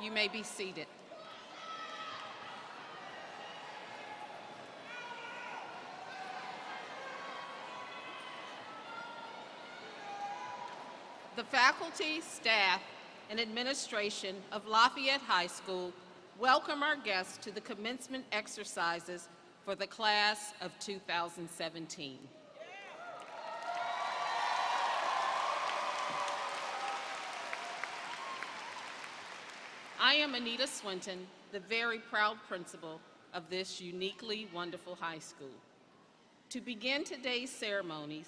You may be seated. The faculty, staff, and administration of Lafayette High School welcome our guests to the commencement exercises for the class of 2017. I am Anita Swinton, the very proud principal of this uniquely wonderful high school. To begin today's ceremony,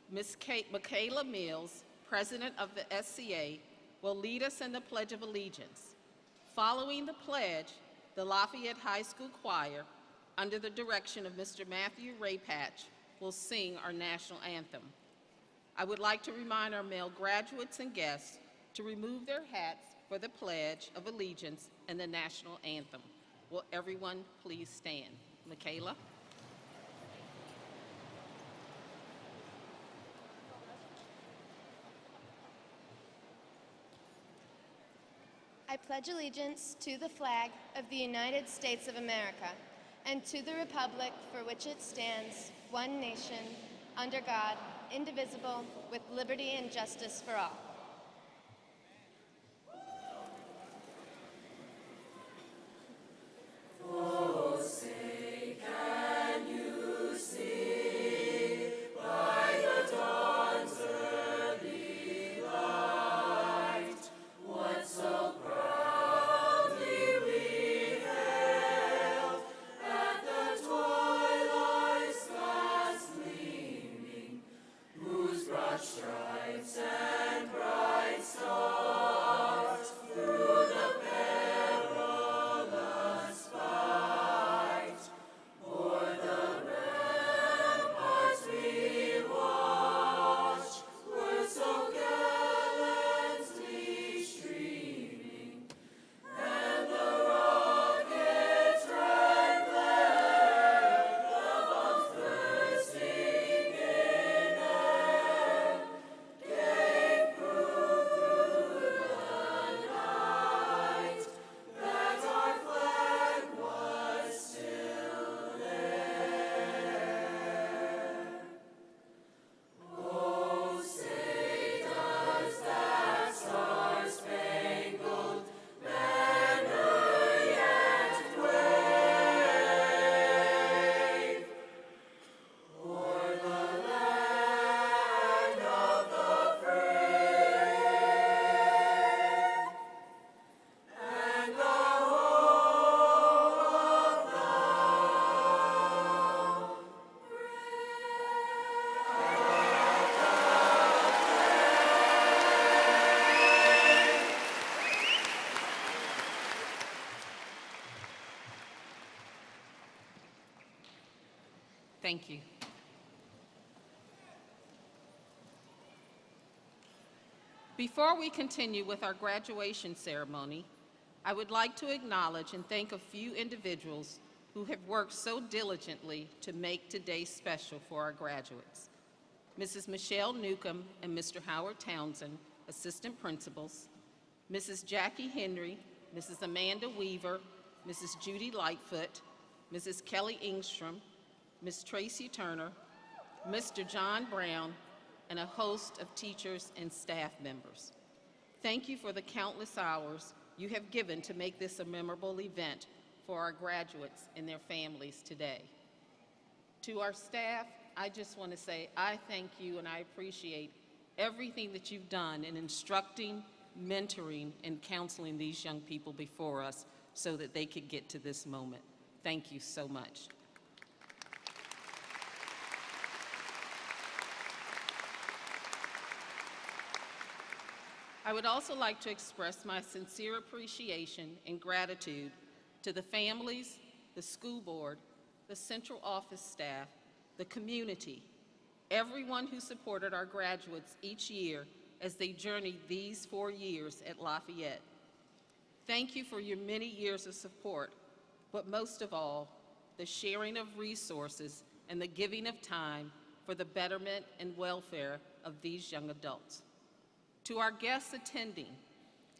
Ms. Michaela Mills, President of the SCA, will lead us in the Pledge of Allegiance. Following the pledge, the Lafayette High School Choir, under the direction of Mr. Matthew Raypatch, will sing our national anthem. I would like to remind our male graduates and guests to remove their hats for the Pledge of Allegiance and the national anthem. Will everyone please stand? Michaela? I pledge allegiance to the flag of the United States of America and to the republic for which it stands, one nation, under God, indivisible, with liberty and justice for all. Thank you. Before we continue with our graduation ceremony, I would like to acknowledge and thank a few individuals who have worked so diligently to make today special for our graduates. Mrs. Michelle Newcomb and Mr. Howard Townsend, assistant principals, Mrs. Jackie Henry, Mrs. Amanda Weaver, Mrs. Judy Lightfoot, Mrs. Kelly Ingstrom, Ms. Tracy Turner, Mr. John Brown, and a host of teachers and staff members. Thank you for the countless hours you have given to make this a memorable event for our graduates and their families today. To our staff, I just want to say I thank you and I appreciate everything that you've done in instructing, mentoring, and counseling these young people before us so that they could get to this moment. Thank you so much. I would also like to express my sincere appreciation and gratitude to the families, the school board, the central office staff, the community, everyone who supported our graduates each year as they journeyed these 4 years at Lafayette. Thank you for your many years of support, but most of all, the sharing of resources and the giving of time for the betterment and welfare of these young adults. To our guests attending,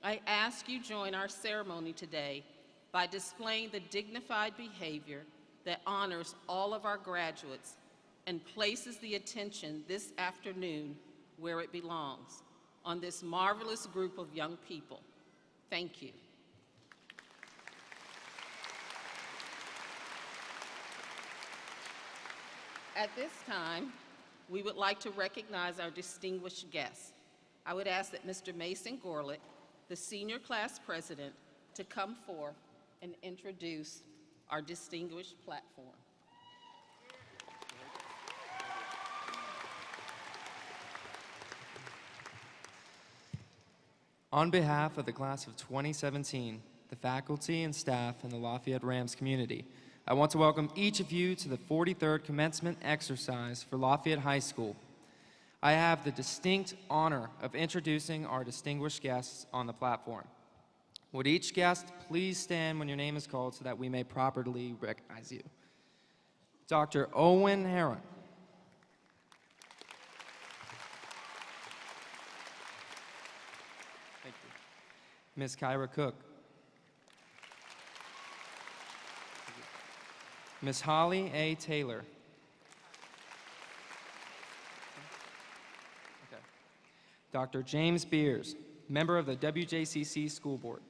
I ask you join our ceremony today by displaying the dignified behavior that honors all of our graduates and places the attention this afternoon where it belongs, on this marvelous group of young people. Thank you. At this time, we would like to recognize our distinguished guests. I would ask that Mr. Mason Gorlick, the senior class president, to come forth and introduce our distinguished platform. On behalf of the class of 2017, the faculty and staff in the Lafayette Rams community, I want to welcome each of you to the 43rd commencement exercise for Lafayette High School. I have the distinct honor of introducing our distinguished guests on the platform. Would each guest please stand when your name is called so that we may properly recognize you? Dr. Owen Heron. Thank you. Ms. Kyra Cook. Ms. Holly A. Taylor. Okay. Dr. James Beers, member of the WJCC School Board.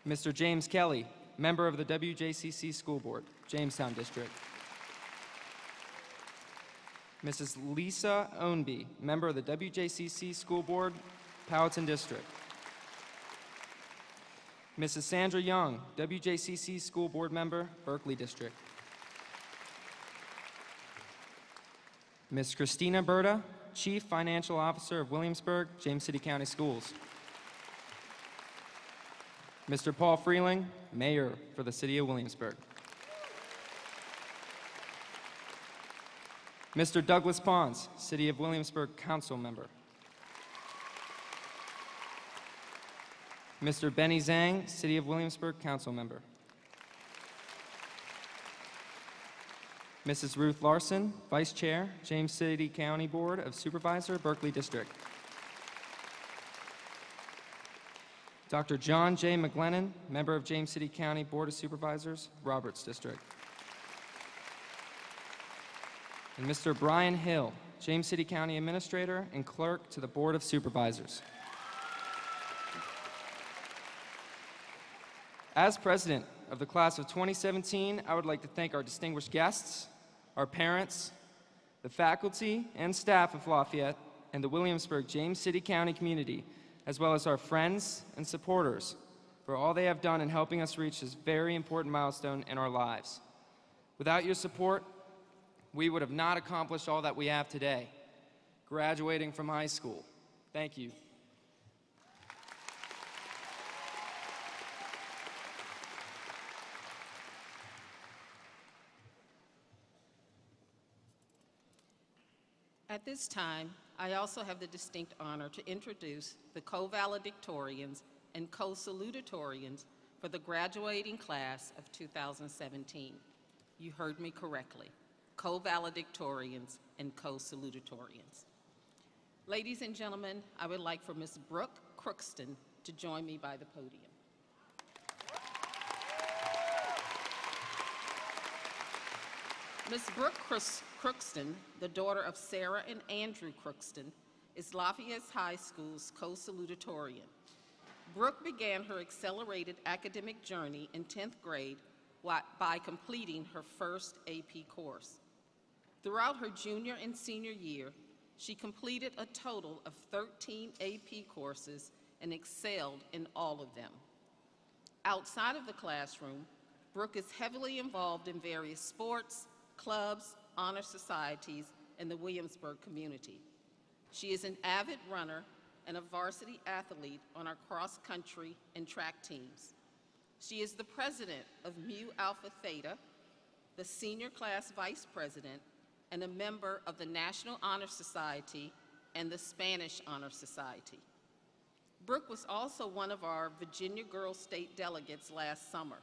Mr. James Kelly, member of the WJCC School Board, Jamestown District. Mrs. Lisa Ownby, member of the WJCC School Board, Powhatan District. Mrs. Sandra Young, WJCC School Board member, Berkeley District. Ms. Christina Berta, Chief Financial Officer of Williamsburg, James City County Schools. Mr. Paul Freeling, Mayor for the City of Williamsburg. Mr. Douglas Pons, City of Williamsburg Council Member. Mr. Benny Zhang, City of Williamsburg Council Member. Mrs. Ruth Larson, Vice Chair, James City County Board of Supervisor, Berkeley District. Dr. John J. McGlennon, member of James City County Board of Supervisors, Roberts District. And Mr. Brian Hill, James City County Administrator and Clerk to the Board of Supervisors. As president of the class of 2017, I would like to thank our distinguished guests, our parents, the faculty and staff of Lafayette, and the Williamsburg James City County community, as well as our friends and supporters for all they have done in helping us reach this very important milestone in our lives. Without your support, we would have not accomplished all that we have today, graduating from high school. Thank you. At this time, I also have the distinct honor to introduce the co-valedictorians and co-salutatorians for the graduating class of 2017. You heard me correctly, co-valedictorians and co-salutatorians. Ladies and gentlemen, I would like for Ms. Brooke Crookston to join me by the podium. Ms. Brooke Crookston, the daughter of Sarah and Andrew Crookston, is Lafayette High School's co-salutatorian. Brooke began her accelerated academic journey in 10th grade by completing her first AP course. Throughout her junior and senior year, she completed a total of 13 AP courses and excelled in all of them. Outside of the classroom, Brooke is heavily involved in various sports, clubs, honor societies, and the Williamsburg community. She is an avid runner and a varsity athlete on our cross-country and track teams. She is the president of Mu Alpha Theta, the senior class vice president, and a member of the National Honor Society and the Spanish Honor Society. Brooke was also one of our Virginia Girls State delegates last summer,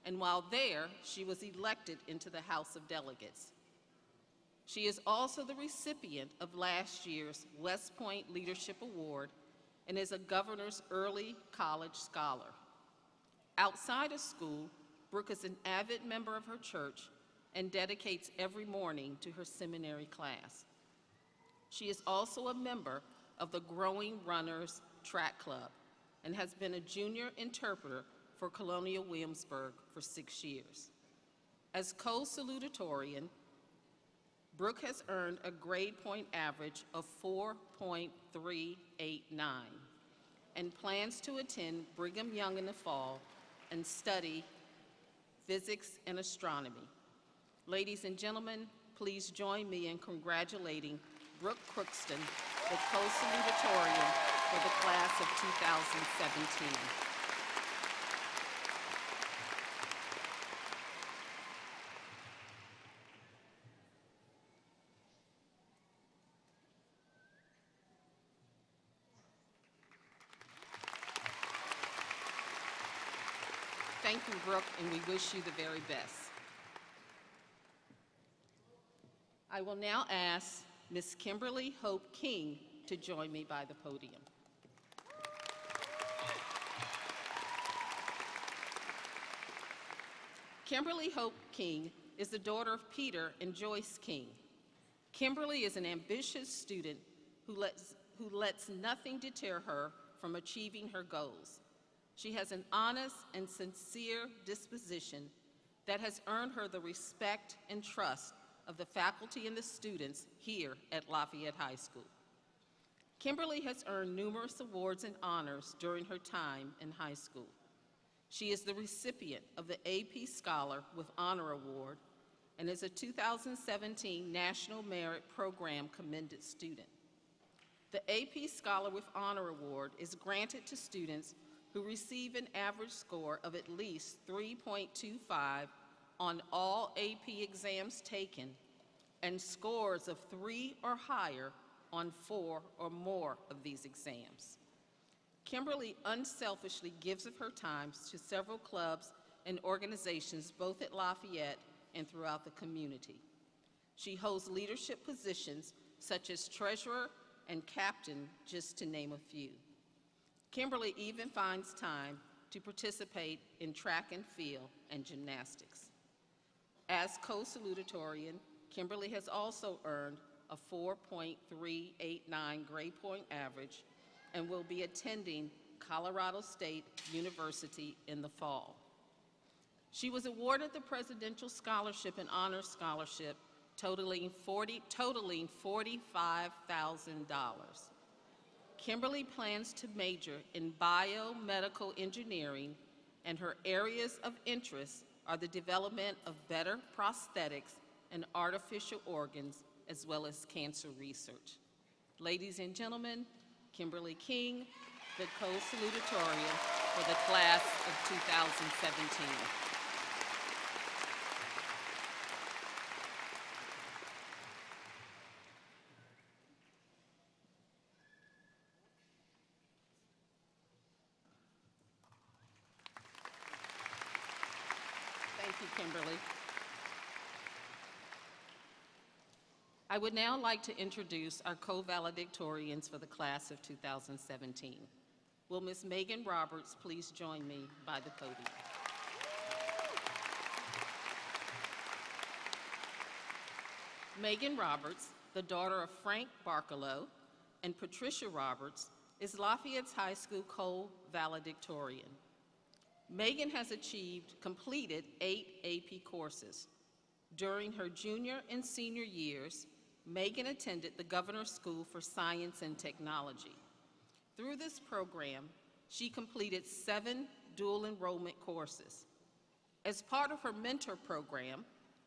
and while there, she was elected into the House of Delegates. She is also the recipient of last year's West Point Leadership Award and is a Governor's Early College Scholar. Outside of school, Brooke is an avid member of her church and dedicates every morning to her seminary class. She is also a member of the Growing Runners Track Club and has been a junior interpreter for Colonial Williamsburg for 6 years. As co-salutatorian, Brooke has earned a grade point average of 4.389 and plans to attend Brigham Young in the fall and study physics and astronomy. Ladies and gentlemen, please join me in congratulating Brooke Crookston, the co-salutatorian for the class of 2017. Thank you, Brooke, and we wish you the very best. I will now ask Ms. Kimberly Hope King to join me by the podium. Kimberly Hope King is the daughter of Peter and Joyce King. Kimberly is an ambitious student who lets nothing deter her from achieving her goals. She has an honest and sincere disposition that has earned her the respect and trust of the faculty and the students here at Lafayette High School. Kimberly has earned numerous awards and honors during her time in high school. She is the recipient of the AP Scholar with Honor Award and is a 2017 National Merit Program Commended Student. The AP Scholar with Honor Award is granted to students who receive an average score of at least 3.25 on all AP exams taken and scores of 3 or higher on 4 or more of these exams. Kimberly unselfishly gives of her time to several clubs and organizations both at Lafayette and throughout the community. She holds leadership positions such as treasurer and captain, just to name a few. Kimberly even finds time to participate in track and field and gymnastics. As co-salutatorian, Kimberly has also earned a 4.389 grade point average and will be attending Colorado State University in the fall. She was awarded the Presidential Scholarship and Honor Scholarship totaling $45,000. Kimberly plans to major in biomedical engineering, and her areas of interest are the development of better prosthetics and artificial organs, as well as cancer research. Ladies and gentlemen, Kimberly King, the co-salutatorian for the class of 2017. Thank you, Kimberly. I would now like to introduce our co-valedictorians for the class of 2017. Will Ms. Megan Roberts please join me by the podium? Megan Roberts, the daughter of Frank Barkalow and Patricia Roberts, is Lafayette's high school co-valedictorian. Megan has completed 8 AP courses. During her junior and senior years, Megan attended the Governor's School for Science and Technology. Through this program, she completed 7 dual enrollment courses. As part of her mentor program,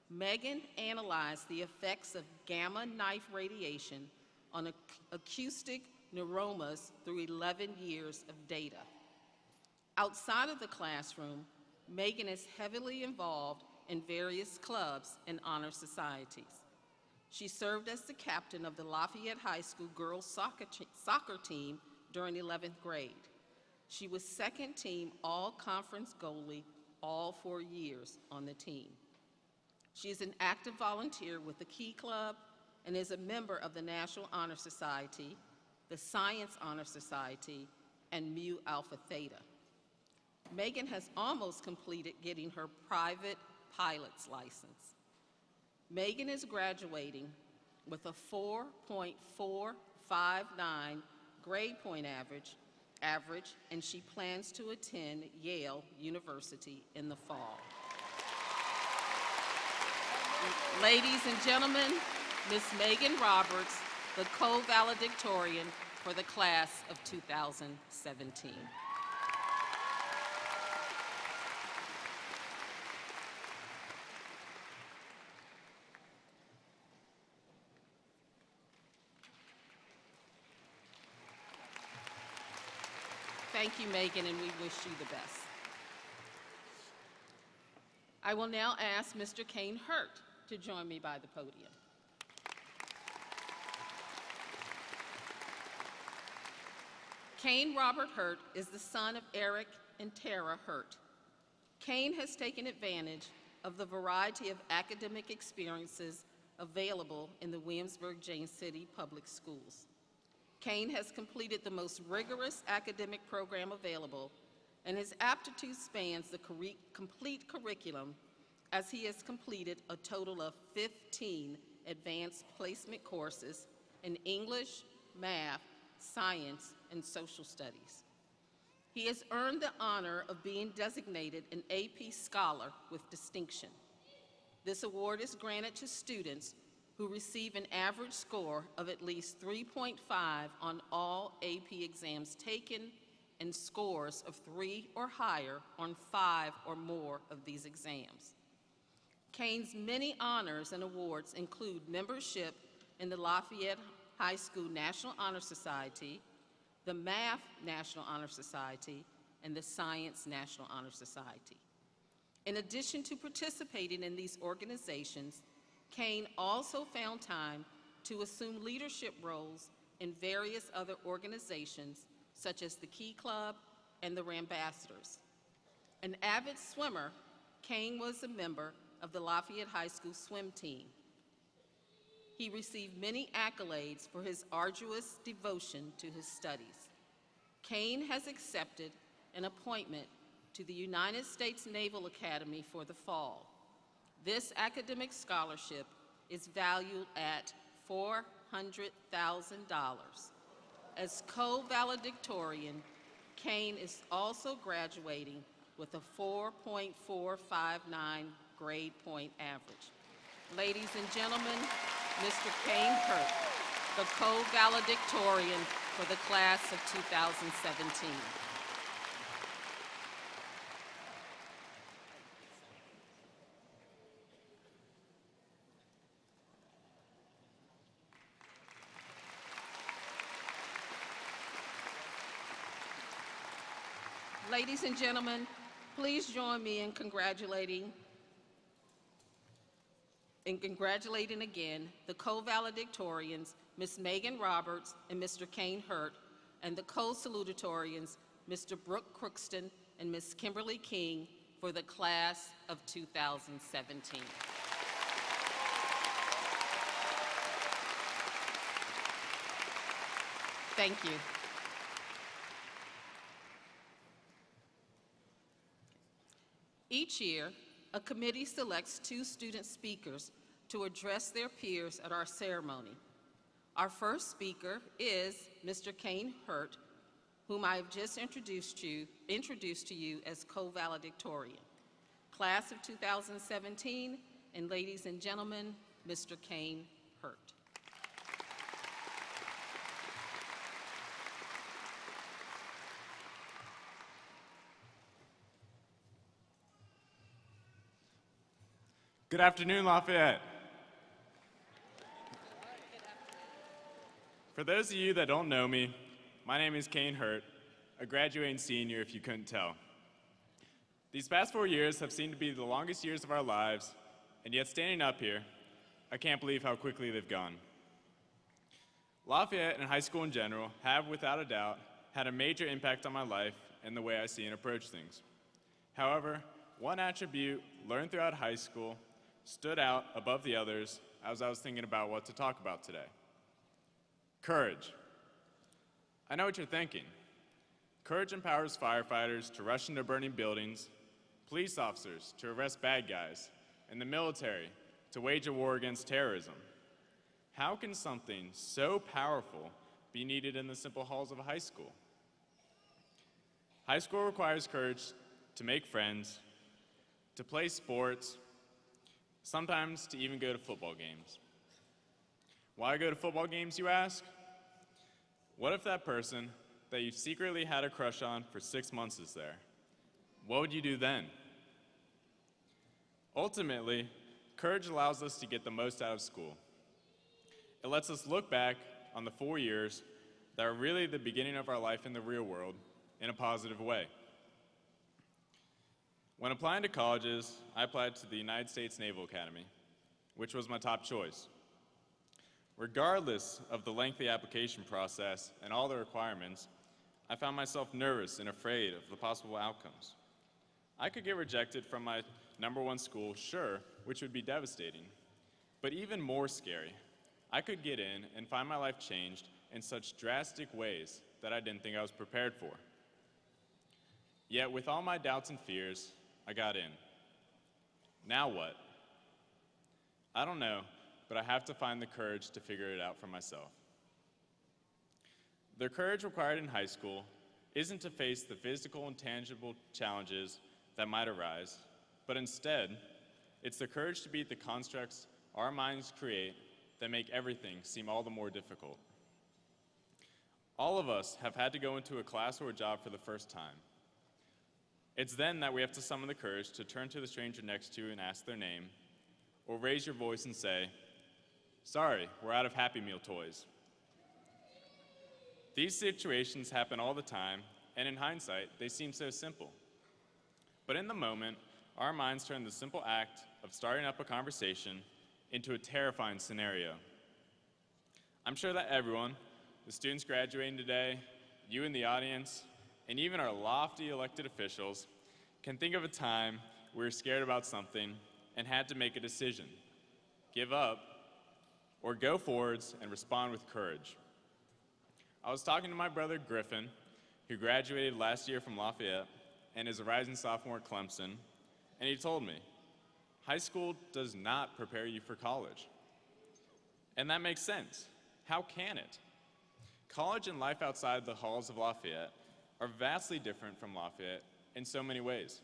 Megan analyzed the effects of gamma knife radiation on acoustic neuromas through 11 years of data. Outside of the classroom, Megan is heavily involved in various clubs and honor societies. She served as the captain of the Lafayette High School girls soccer team during 11th grade. She was second team all-conference goalie all 4 years on the team. She is an active volunteer with the Key Club and is a member of the National Honor Society, the Science Honor Society, and Mu Alpha Theta. Megan has almost completed getting her private pilot's license. Megan is graduating with a 4.459 grade point average, and she plans to attend Yale University in the fall. Ladies and gentlemen, Ms. Megan Roberts, the co-valedictorian for the class of 2017. Thank you, Megan, and we wish you the best. I will now ask Mr. Kane Hurt to join me by the podium. Kane Robert Hurt is the son of Eric and Tara Hurt. Kane has taken advantage of the variety of academic experiences available in the Williamsburg-James City Public Schools. Kane has completed the most rigorous academic program available, and his aptitude spans the complete curriculum, as he has completed a total of 15 advanced placement courses in English, math, science, and social studies. He has earned the honor of being designated an AP Scholar with distinction. This award is granted to students who receive an average score of at least 3.5 on all AP exams taken and scores of 3 or higher on 5 or more of these exams. Kane's many honors and awards include membership in the Lafayette High School National Honor Society, the Math National Honor Society, and the Science National Honor Society. In addition to participating in these organizations, Kane also found time to assume leadership roles in various other organizations, such as the Key Club and the Rambassadors. An avid swimmer, Kane was a member of the Lafayette High School swim team. He received many accolades for his arduous devotion to his studies. Kane has accepted an appointment to the United States Naval Academy for the fall. This academic scholarship is valued at $400,000. As co-valedictorian, Kane is also graduating with a 4.459 grade point average. Ladies and gentlemen, Mr. Kane Hurt, the co-valedictorian for the class of 2017. Ladies and gentlemen, please join me in congratulating again the co-valedictorians, Ms. Megan Roberts and Mr. Kane Hurt, and the co-salutatorians, Mr. Brooke Crookston and Ms. Kimberly King, for the class of 2017. Thank you. Each year, a committee selects 2 student speakers to address their peers at our ceremony. Our first speaker is Mr. Kane Hurt, whom I have just introduced to you as co-valedictorian. Class of 2017, and ladies and gentlemen, Mr. Kane Hurt. Good afternoon, Lafayette. For those of you that don't know me, my name is Kane Hurt, a graduating senior if you couldn't tell. These past 4 years have seemed to be the longest years of our lives, and yet standing up here, I can't believe how quickly they've gone. Lafayette and high school in general have, without a doubt, had a major impact on my life and the way I see and approach things. However, one attribute learned throughout high school stood out above the others as I was thinking about what to talk about today. Courage. I know what you're thinking. Courage empowers firefighters to rush into burning buildings, police officers to arrest bad guys, and the military to wage a war against terrorism. How can something so powerful be needed in the simple halls of a high school? High school requires courage to make friends, to play sports, sometimes to even go to football games. Why go to football games, you ask? What if that person that you secretly had a crush on for 6 months is there? What would you do then? Ultimately, courage allows us to get the most out of school. It lets us look back on the 4 years that are really the beginning of our life in the real world in a positive way. When applying to colleges, I applied to the United States Naval Academy, which was my top choice. Regardless of the lengthy application process and all the requirements, I found myself nervous and afraid of the possible outcomes. I could get rejected from my #1 school, sure, which would be devastating. But even more scary, I could get in and find my life changed in such drastic ways that I didn't think I was prepared for. Yet with all my doubts and fears, I got in. Now what? I don't know, but I have to find the courage to figure it out for myself. The courage required in high school isn't to face the physical and tangible challenges that might arise, but instead, it's the courage to beat the constructs our minds create that make everything seem all the more difficult. All of us have had to go into a class or a job for the first time. It's then that we have to summon the courage to turn to the stranger next to you and ask their name, or raise your voice and say, "Sorry, we're out of Happy Meal toys." These situations happen all the time, and in hindsight, they seem so simple. But in the moment, our minds turn the simple act of starting up a conversation into a terrifying scenario. I'm sure that everyone, the students graduating today, you in the audience, and even our lofty elected officials, can think of a time we were scared about something and had to make a decision: give up, or go forwards and respond with courage. I was talking to my brother Griffin, who graduated last year from Lafayette and is a rising sophomore at Clemson, and he told me, high school does not prepare you for college. And that makes sense. How can it? College and life outside the halls of Lafayette are vastly different from Lafayette in so many ways.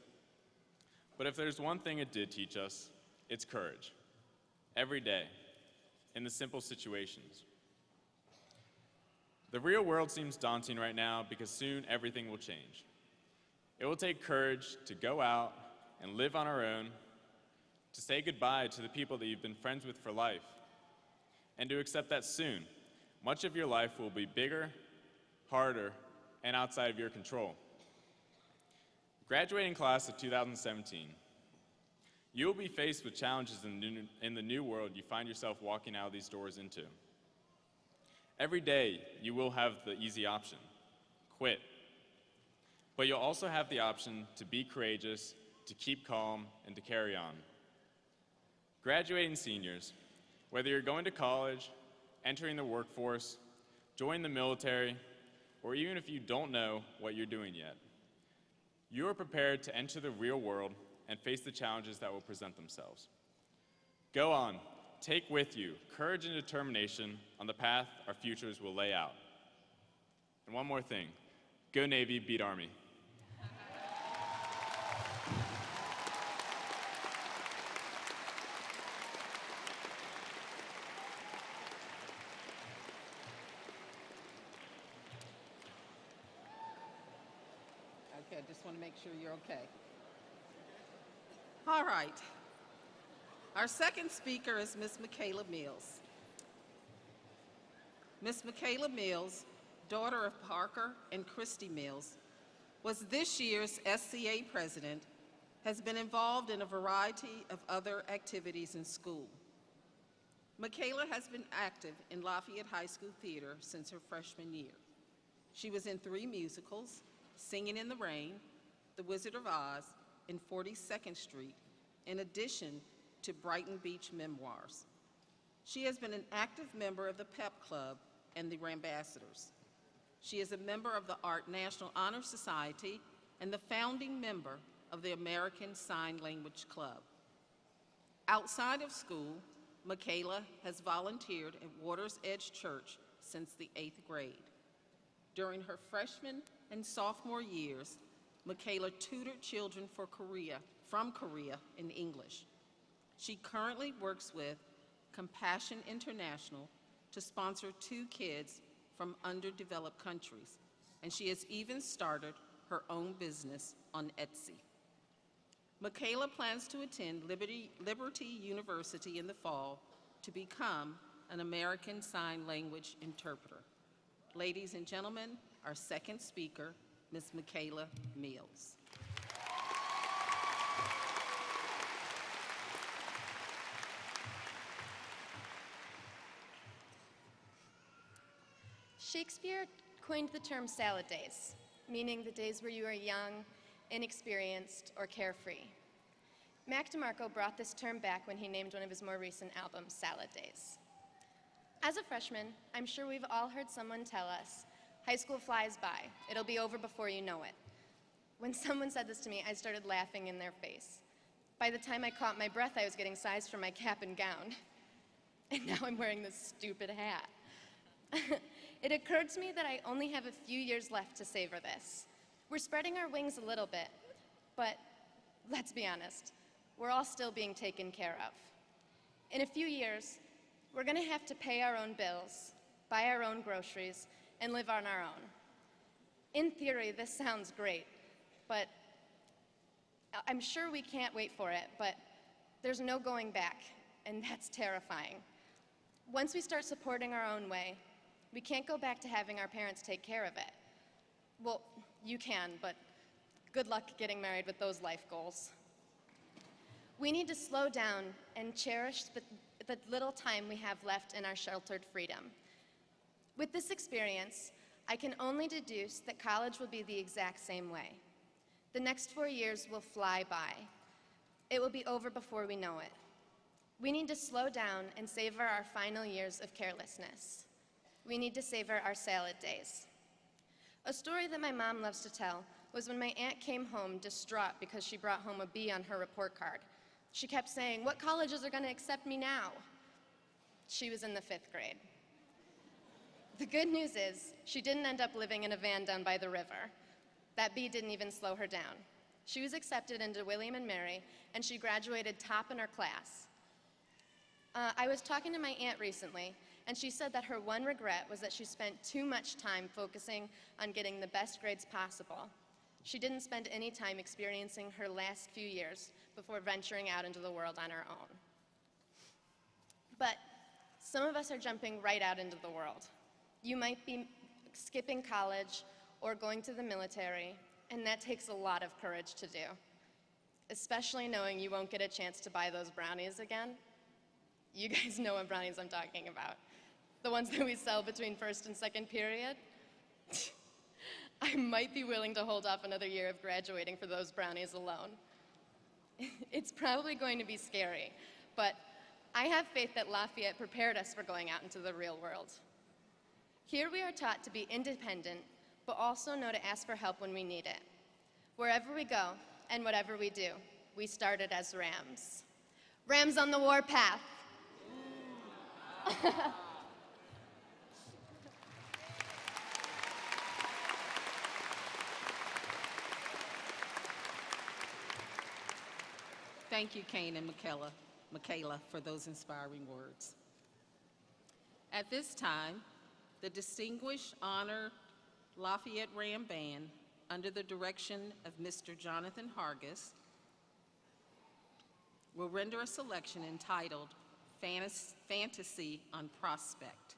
But if there's one thing it did teach us, it's courage. Every day, in the simple situations. The real world seems daunting right now because soon everything will change. It will take courage to go out and live on our own, to say goodbye to the people that you've been friends with for life, and to accept that soon, much of your life will be bigger, harder, and outside of your control. Graduating class of 2017, you will be faced with challenges in the new world you find yourself walking out of these doors into. Every day, you will have the easy option: quit. But you'll also have the option to be courageous, to keep calm, and to carry on. Graduating seniors, whether you're going to college, entering the workforce, joining the military, or even if you don't know what you're doing yet, you are prepared to enter the real world and face the challenges that will present themselves. Go on, take with you courage and determination on the path our futures will lay out. And one more thing, go Navy, beat Army. Okay, I just want to make sure you're okay. All right. Our second speaker is Ms. Michaela Mills. Ms. Michaela Mills, daughter of Parker and Christy Mills, was this year's SCA president, has been involved in a variety of other activities in school. Michaela has been active in Lafayette High School Theater since her freshman year. She was in 3 musicals, Singing in the Rain, The Wizard of Oz, and 42nd Street, in addition to Brighton Beach Memoirs. She has been an active member of the PEP Club and the Rambassadors. She is a member of the Art National Honor Society and the founding member of the American Sign Language Club. Outside of school, Michaela has volunteered at Water's Edge Church since the 8th grade. During her freshman and sophomore years, Michaela tutored children from Korea in English. She currently works with Compassion International to sponsor 2 kids from underdeveloped countries, and she has even started her own business on Etsy. Michaela plans to attend Liberty University in the fall to become an American Sign Language interpreter. Ladies and gentlemen, our second speaker, Ms. Michaela Mills. Shakespeare coined the term salad days, meaning the days where you are young, inexperienced, or carefree. Mac DeMarco brought this term back when he named one of his more recent albums Salad Days. As a freshman, I'm sure we've all heard someone tell us, high school flies by, it'll be over before you know it. When someone said this to me, I started laughing in their face. By the time I caught my breath, I was getting sized for my cap and gown. And now I'm wearing this stupid hat. It occurred to me that I only have a few years left to savor this. We're spreading our wings a little bit, but let's be honest, we're all still being taken care of. In a few years, we're gonna have to pay our own bills, buy our own groceries, and live on our own. In theory, this sounds great, but I'm sure we can't wait for it, but there's no going back, and that's terrifying. Once we start supporting our own way, we can't go back to having our parents take care of it. Well, you can, but good luck getting married with those life goals. We need to slow down and cherish the little time we have left in our sheltered freedom. With this experience, I can only deduce that college will be the exact same way. The next 4 years will fly by. It will be over before we know it. We need to slow down and savor our final years of carelessness. We need to savor our salad days. A story that my mom loves to tell was when my aunt came home distraught because she brought home a B on her report card. She kept saying, "What colleges are gonna accept me now?" She was in the 5th grade. The good news is, she didn't end up living in a van down by the river. That B didn't even slow her down. She was accepted into William and Mary, and she graduated top in her class. I was talking to my aunt recently, and she said that her one regret was that she spent too much time focusing on getting the best grades possible. She didn't spend any time experiencing her last few years before venturing out into the world on her own. But some of us are jumping right out into the world. You might be skipping college or going to the military, and that takes a lot of courage to do, especially knowing you won't get a chance to buy those brownies again. You guys know what brownies I'm talking about. The ones that we sell between first and second period. I might be willing to hold off another year of graduating for those brownies alone. It's probably going to be scary, but I have faith that Lafayette prepared us for going out into the real world. Here we are taught to be independent, but also know to ask for help when we need it. Wherever we go and whatever we do, we started as Rams. Rams on the warpath. Thank you, Kane and Michaela, for those inspiring words. At this time, the Distinguished Honor Lafayette Ram Band, under the direction of Mr. Jonathan Hargis, will render a selection entitled Fantasy on Prospect.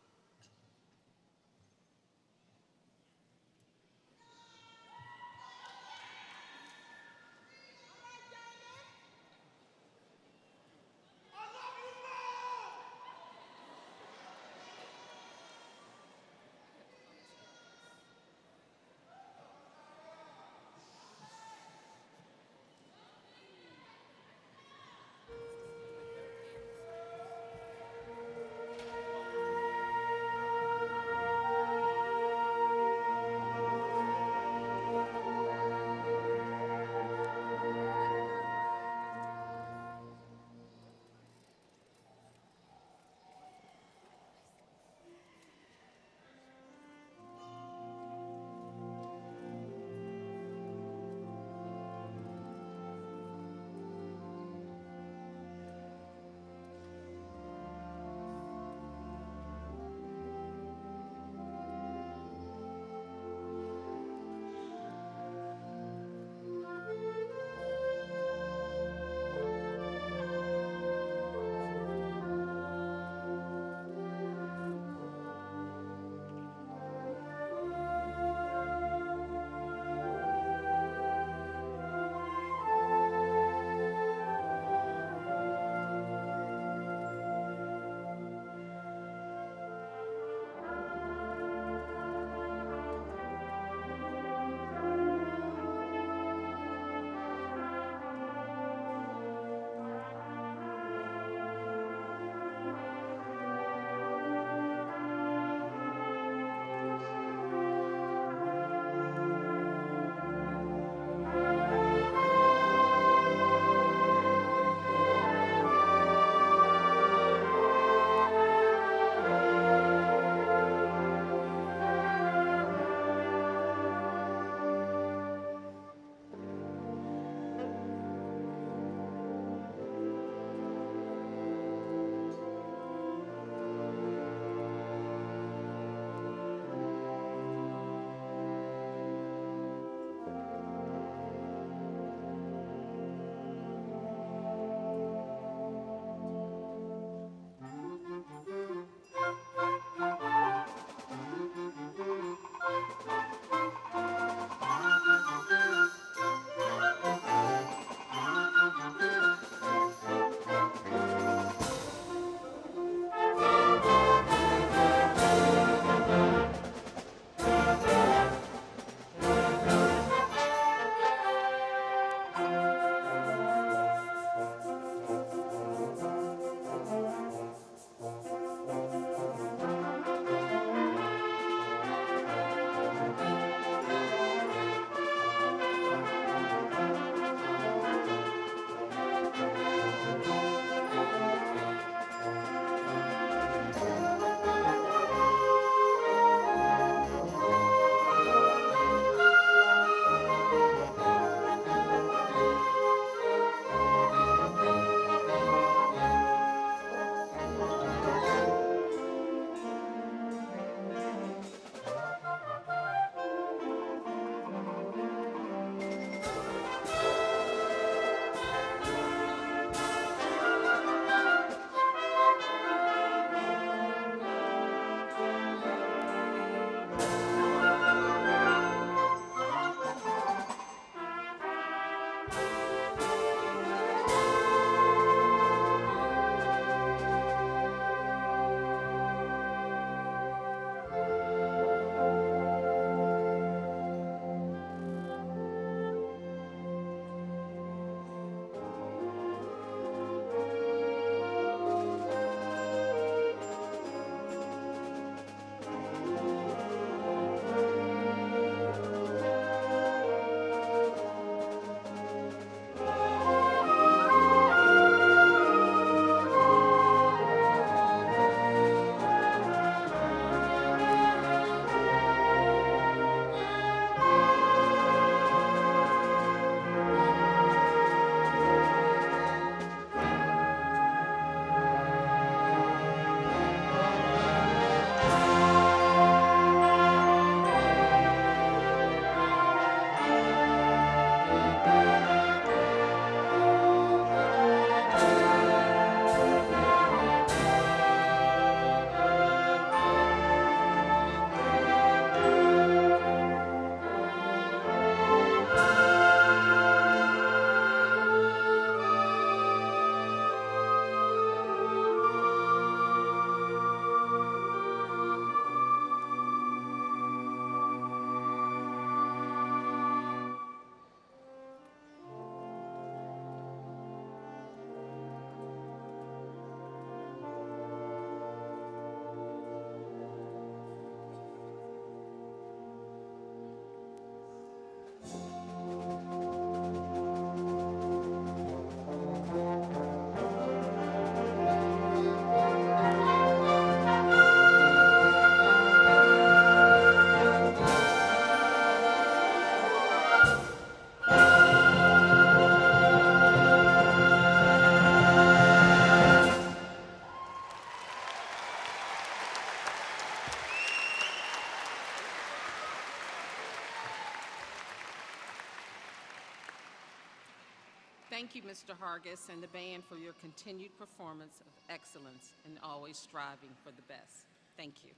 Thank you, Mr. Hargis and the band for your continued performance of excellence and always striving for the best. Thank you.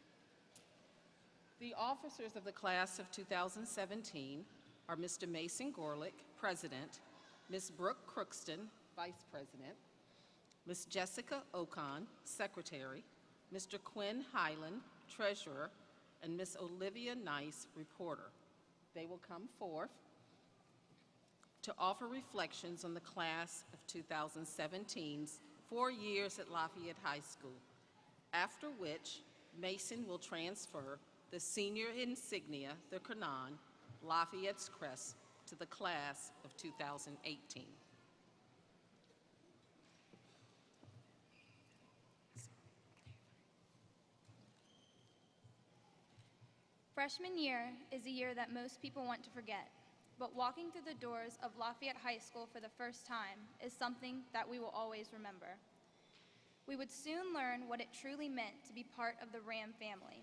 The officers of the class of 2017 are Mr. Mason Gorlick, President, Ms. Brooke Crookston, Vice President, Ms. Jessica Ocon, Secretary, Mr. Quinn Highland, Treasurer, and Ms. Olivia Nice, Reporter. They will come forth to offer reflections on the class of 2017's 4 years at Lafayette High School, after which Mason will transfer the senior insignia, the Kernan, Lafayette's crest, to the class of 2018. Freshman year is a year that most people want to forget, but walking through the doors of Lafayette High School for the first time is something that we will always remember. We would soon learn what it truly meant to be part of the Ram family.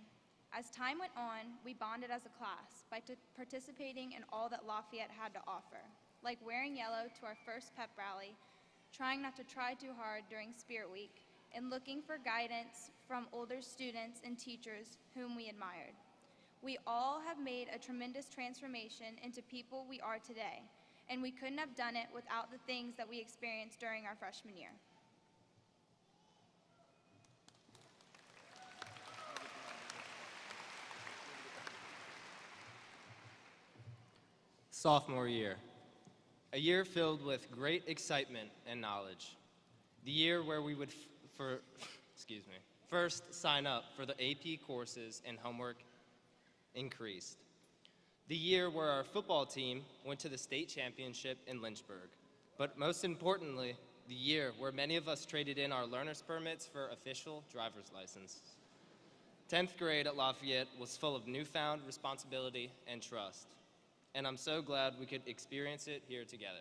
As time went on, we bonded as a class by participating in all that Lafayette had to offer, like wearing yellow to our first pep rally, trying not to try too hard during Spirit Week, and looking for guidance from older students and teachers whom we admired. We all have made a tremendous transformation into people we are today, and we couldn't have done it without the things that we experienced during our freshman year. Sophomore year, a year filled with great excitement and knowledge. The year where we would first sign up for the AP courses and homework increased. The year where our football team went to the state championship in Lynchburg. But most importantly, the year where many of us traded in our learner's permits for official driver's license. 10th grade at Lafayette was full of newfound responsibility and trust. And I'm so glad we could experience it here together.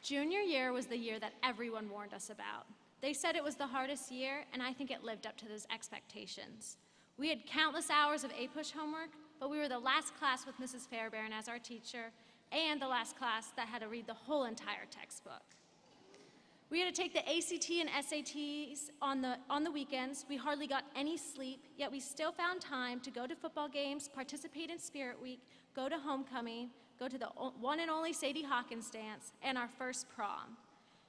Junior year was the year that everyone warned us about. They said it was the hardest year, and I think it lived up to those expectations. We had countless hours of APUSH homework, but we were the last class with Mrs. Fairbairn as our teacher, and the last class that had to read the whole entire textbook. We had to take the ACT and SATs on the weekends. We hardly got any sleep, yet we still found time to go to football games, participate in Spirit Week, go to homecoming, go to the one and only Sadie Hawkins dance, and our first prom.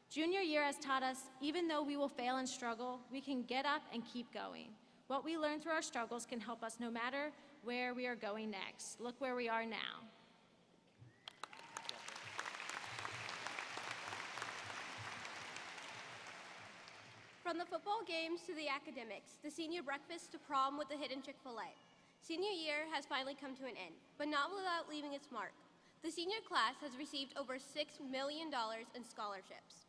Junior year has taught us, even though we will fail and struggle, we can get up and keep going. What we learn through our struggles can help us no matter where we are going next. Look where we are now. From the football games to the academics, the senior breakfast to prom with the hidden Chick-fil-A. Senior year has finally come to an end, but not without leaving its mark. The senior class has received over $6 million in scholarships.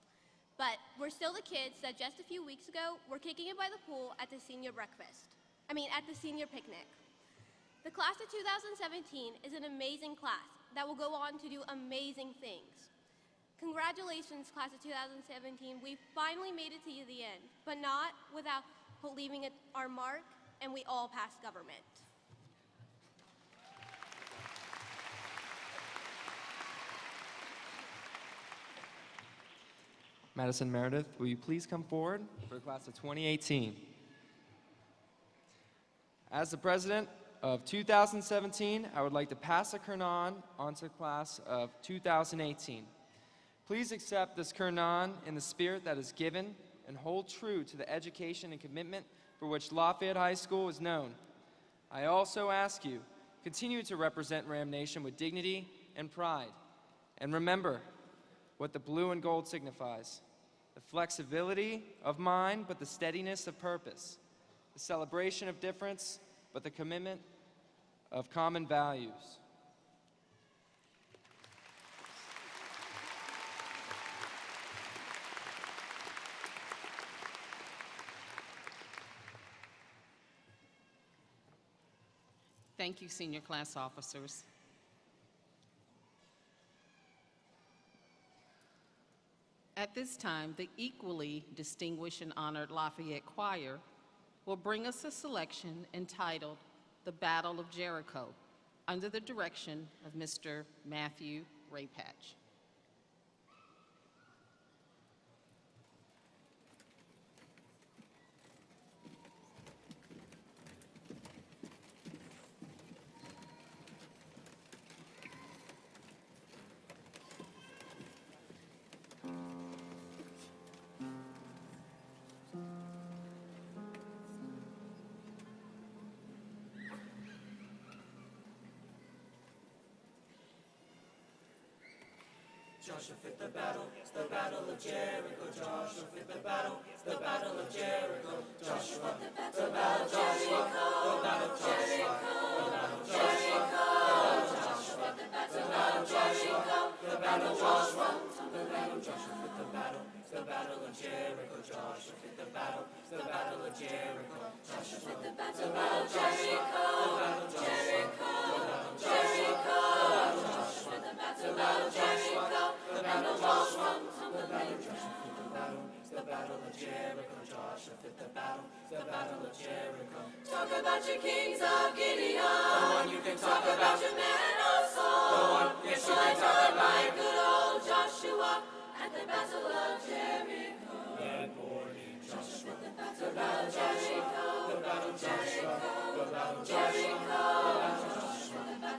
But we're still the kids that just a few weeks ago were kicking it by the pool at the senior at the senior picnic. The class of 2017 is an amazing class that will go on to do amazing things. Congratulations, class of 2017. We finally made it to the end, but not without leaving our mark, and we all passed government. Madison Meredith, will you please come forward for the class of 2018? As the president of 2017, I would like to pass the Kernan on to the class of 2018. Please accept this Kernan in the spirit that is given and hold true to the education and commitment for which Lafayette High School is known. I also ask you, continue to represent Ram Nation with dignity and pride. And remember what the blue and gold signifies: the flexibility of mind, but the steadiness of purpose, the celebration of difference, but the commitment of common values. Thank you, senior class officers. At this time, the equally distinguished and honored Lafayette Choir will bring us a selection entitled the Battle of Jericho, under the direction of Mr. Matthew Raypatch. Joshua fit the battle, it's the battle of Jericho. Joshua fit the battle, it's the battle of Jericho. Joshua, the battle of Jericho, the battle of Jericho, the battle of Jericho. Joshua, the battle of Jericho, the battle of Joshua, the battle of Joshua fit the battle, it's the battle of Jericho. Joshua fit the battle, it's the battle of Jericho. Joshua fit the battle of Jericho, the battle of Jericho, the battle of Jericho. Joshua, the battle of Jericho. The battle of Joshua, the battle of Joshua fit the battle, it's the battle of Jericho. Joshua fit the battle, it's the battle of Jericho. Talk about your kings of Gideon. The one you can talk about your men of Saul. The one, yes, you can talk about good old Joshua at the battle of Jericho. That morning, Joshua fit the battle of Jericho. The battle of Joshua, the battle of Jericho.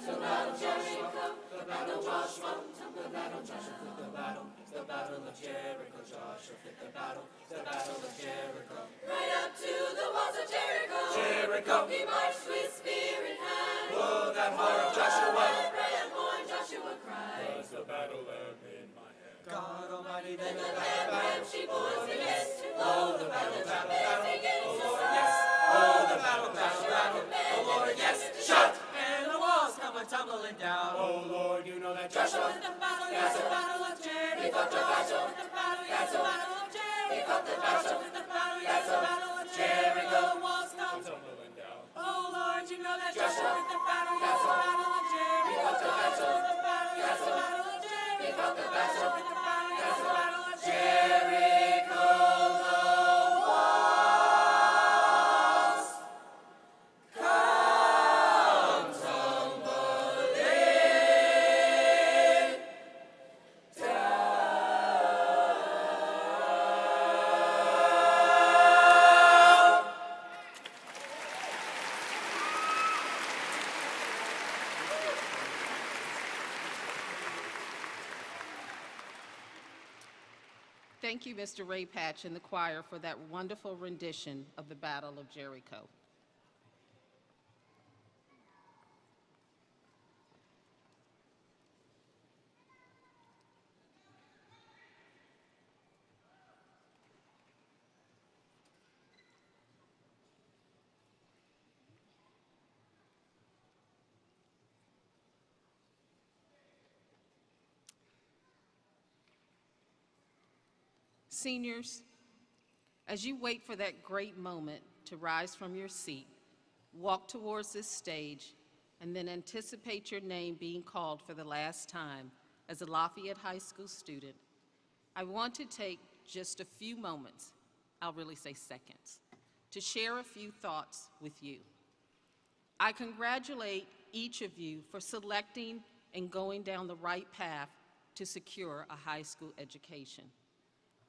The battle of Jericho, the battle of Joshua. The battle of Joshua fit the battle, it's the battle of Jericho. Joshua fit the battle, it's the battle of Jericho. Right up to the walls of Jericho. Jericho. He marched with spear in hand. Oh, that heart of Joshua. And ram horn Joshua cried. Was the battle lamb in my hand. God Almighty, then the lamb she bore begins to blow. The battle begins to sound. Oh, the battle, oh Lord, yes, shout. And the walls come tumbling down. Oh Lord, you know that Joshua. The battle, yes, the battle of Jericho. He fought the battle. The battle, yes, the battle of Jericho. He fought the battle. The battle, yes, the battle of Jericho. The walls come tumbling down. Oh Lord, you know that Joshua. The battle, yes, the battle of Jericho. He fought the battle. The battle, yes, the battle of Jericho. He fought the battle. The battle, yes, the battle of Jericho. Thank you, Mr. Raypatch and the choir, for that wonderful rendition of the Battle of Jericho. Seniors, as you wait for that great moment to rise from your seat, walk towards this stage, and then anticipate your name being called for the last time as a Lafayette High School student, I want to take just a few moments, I'll really say seconds, to share a few thoughts with you. I congratulate each of you for selecting and going down the right path to secure a high school education.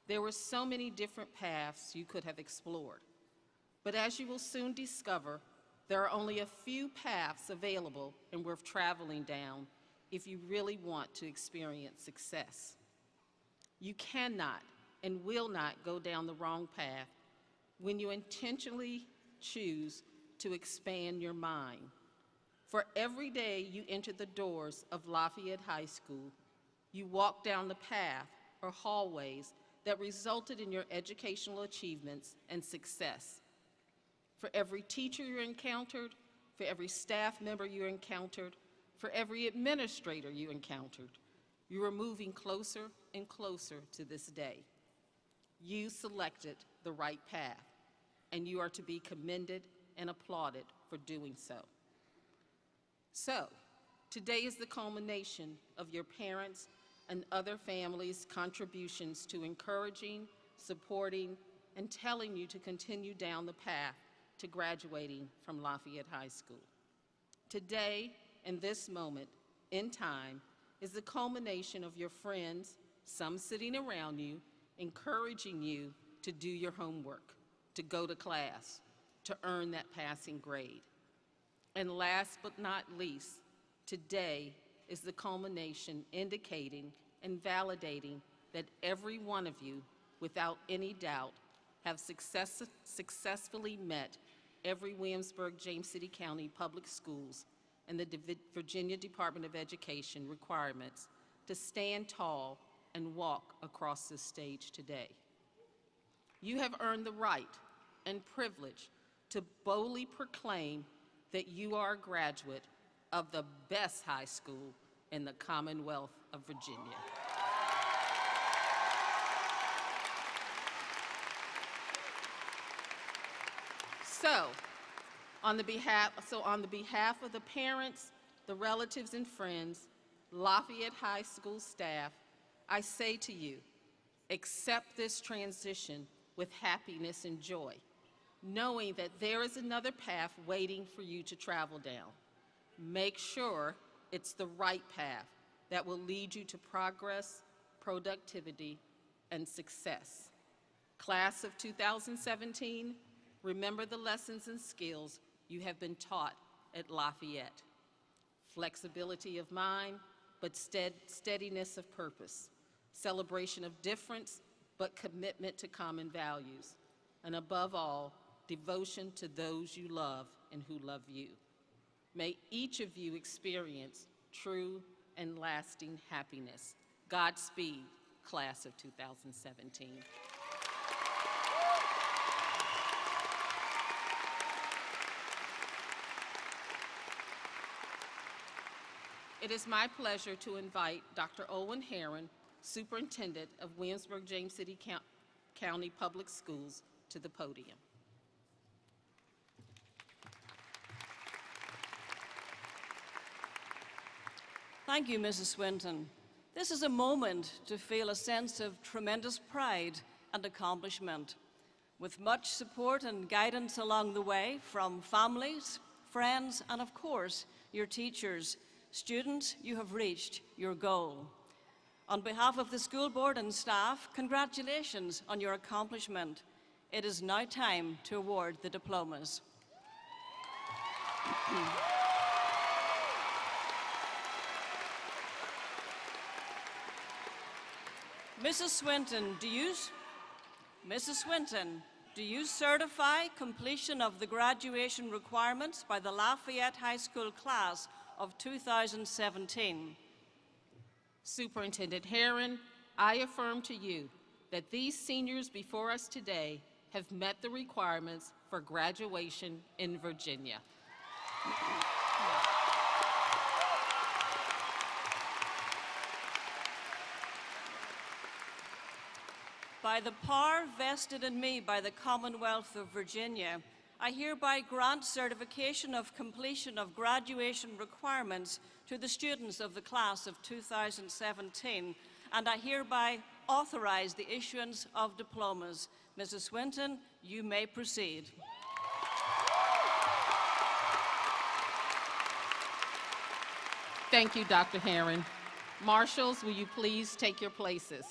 There were so many different paths you could have explored, but as you will soon discover, there are only a few paths available and worth traveling down if you really want to experience success. You cannot and will not go down the wrong path when you intentionally choose to expand your mind. For every day you enter the doors of Lafayette High School, you walk down the path or hallways that resulted in your educational achievements and success. For every teacher you encountered, for every staff member you encountered, for every administrator you encountered, you are moving closer and closer to this day. You selected the right path, and you are to be commended and applauded for doing so. So, today is the culmination of your parents' and other families' contributions to encouraging, supporting, and telling you to continue down the path to graduating from Lafayette High School. Today, in this moment, in time, is the culmination of your friends, some sitting around you, encouraging you to do your homework, to go to class, to earn that passing grade. And last but not least, today is the culmination indicating and validating that every one of you, without any doubt, have successfully met every Williamsburg-James City County Public Schools and the Virginia Department of Education requirements to stand tall and walk across this stage today. You have earned the right and privilege to boldly proclaim that you are a graduate of the best high school in the Commonwealth of Virginia. So, on the behalf of the parents, the relatives and friends, Lafayette High School staff, I say to you, accept this transition with happiness and joy, knowing that there is another path waiting for you to travel down. Make sure it's the right path that will lead you to progress, productivity, and success. Class of 2017, remember the lessons and skills you have been taught at Lafayette. Flexibility of mind, but steadiness of purpose. Celebration of difference, but commitment to common values. And above all, devotion to those you love and who love you. May each of you experience true and lasting happiness. Godspeed, class of 2017. It is my pleasure to invite Dr. Owen Herron, Superintendent of Williamsburg-James City County Public Schools, to the podium. Thank you, Mrs. Swinton. This is a moment to feel a sense of tremendous pride and accomplishment. With much support and guidance along the way from families, friends, and of course, your teachers, students, you have reached your goal. On behalf of the school board and staff, congratulations on your accomplishment. It is now time to award the diplomas. Mrs. Swinton, do you certify completion of the graduation requirements by the Lafayette High School class of 2017? Superintendent Herron, I affirm to you that these seniors before us today have met the requirements for graduation in Virginia. By the power vested in me by the Commonwealth of Virginia, I hereby grant certification of completion of graduation requirements to the students of the class of 2017, and I hereby authorize the issuance of diplomas. Mrs. Swinton, you may proceed. Thank you, Dr. Herron. Marshals, will you please take your places?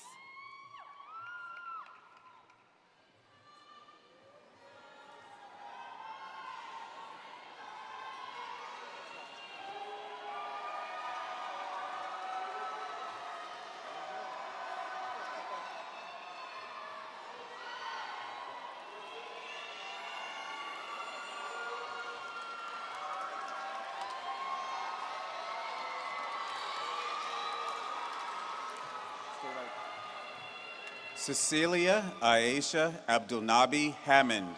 Cecilia Aisha Abdulnabi Hammond.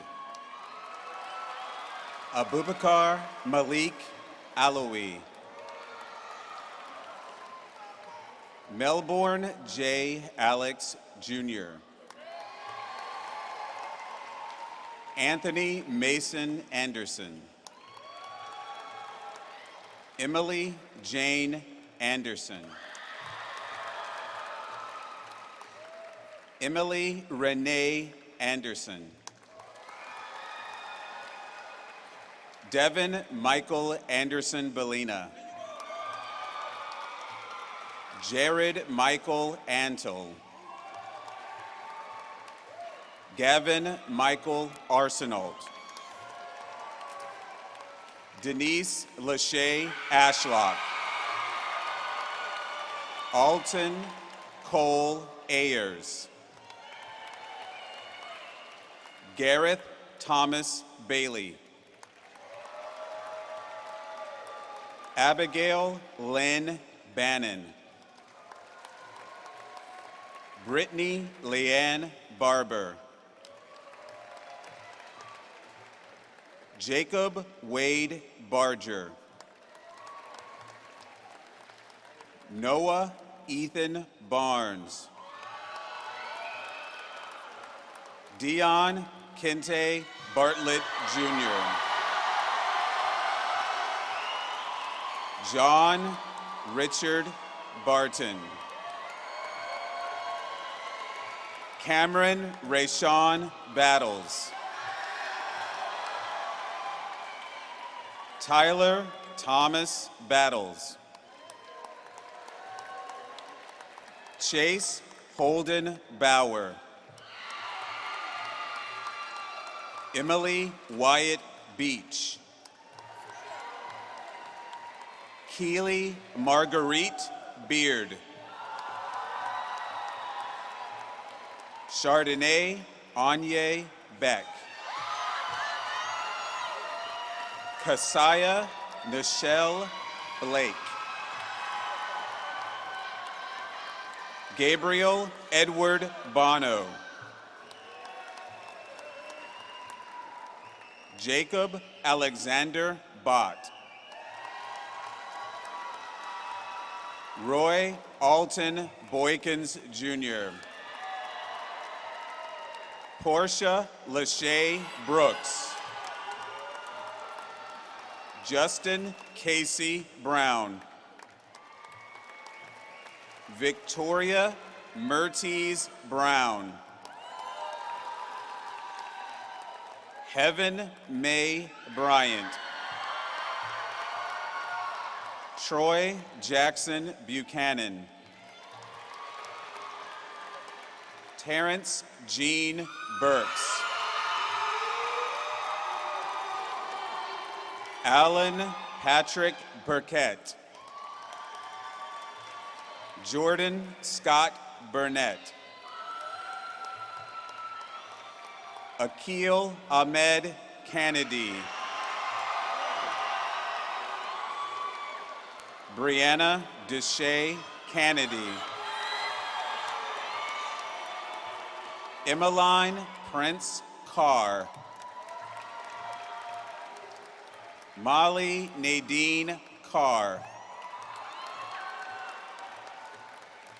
Abubakar Malik Alawi. Melbourne J. Alex Jr. Anthony Mason Anderson. Emily Jane Anderson. Emily Renee Anderson. Devin Michael Anderson Bellina. Jared Michael Antle. Gavin Michael Arsenault. Denise Lachey Ashlock. Alton Cole Ayers. Gareth Thomas Bailey. Abigail Lynn Bannon. Brittany Leanne Barber. Jacob Wade Barger. Noah Ethan Barnes. Dion Kente Bartlett Jr. John Richard Barton. Cameron Rayshawn Battles. Tyler Thomas Battles. Chase Holden Bauer. Emily Wyatt Beach. Keely Marguerite Beard. Chardonnay Anye Beck. Kasaya Nichelle Blake. Gabriel Edward Bono. Jacob Alexander Bott. Roy Alton Boykins Jr. Portia Lachey Brooks. Justin Casey Brown. Victoria Mertes Brown. Heaven May Bryant. Troy Jackson Buchanan. Terrence Jean Burks. Alan Patrick Burkett. Jordan Scott Burnett. Akil Ahmed Kennedy. Brianna Deshay Kennedy. Emmeline Prince Carr. Molly Nadine Carr.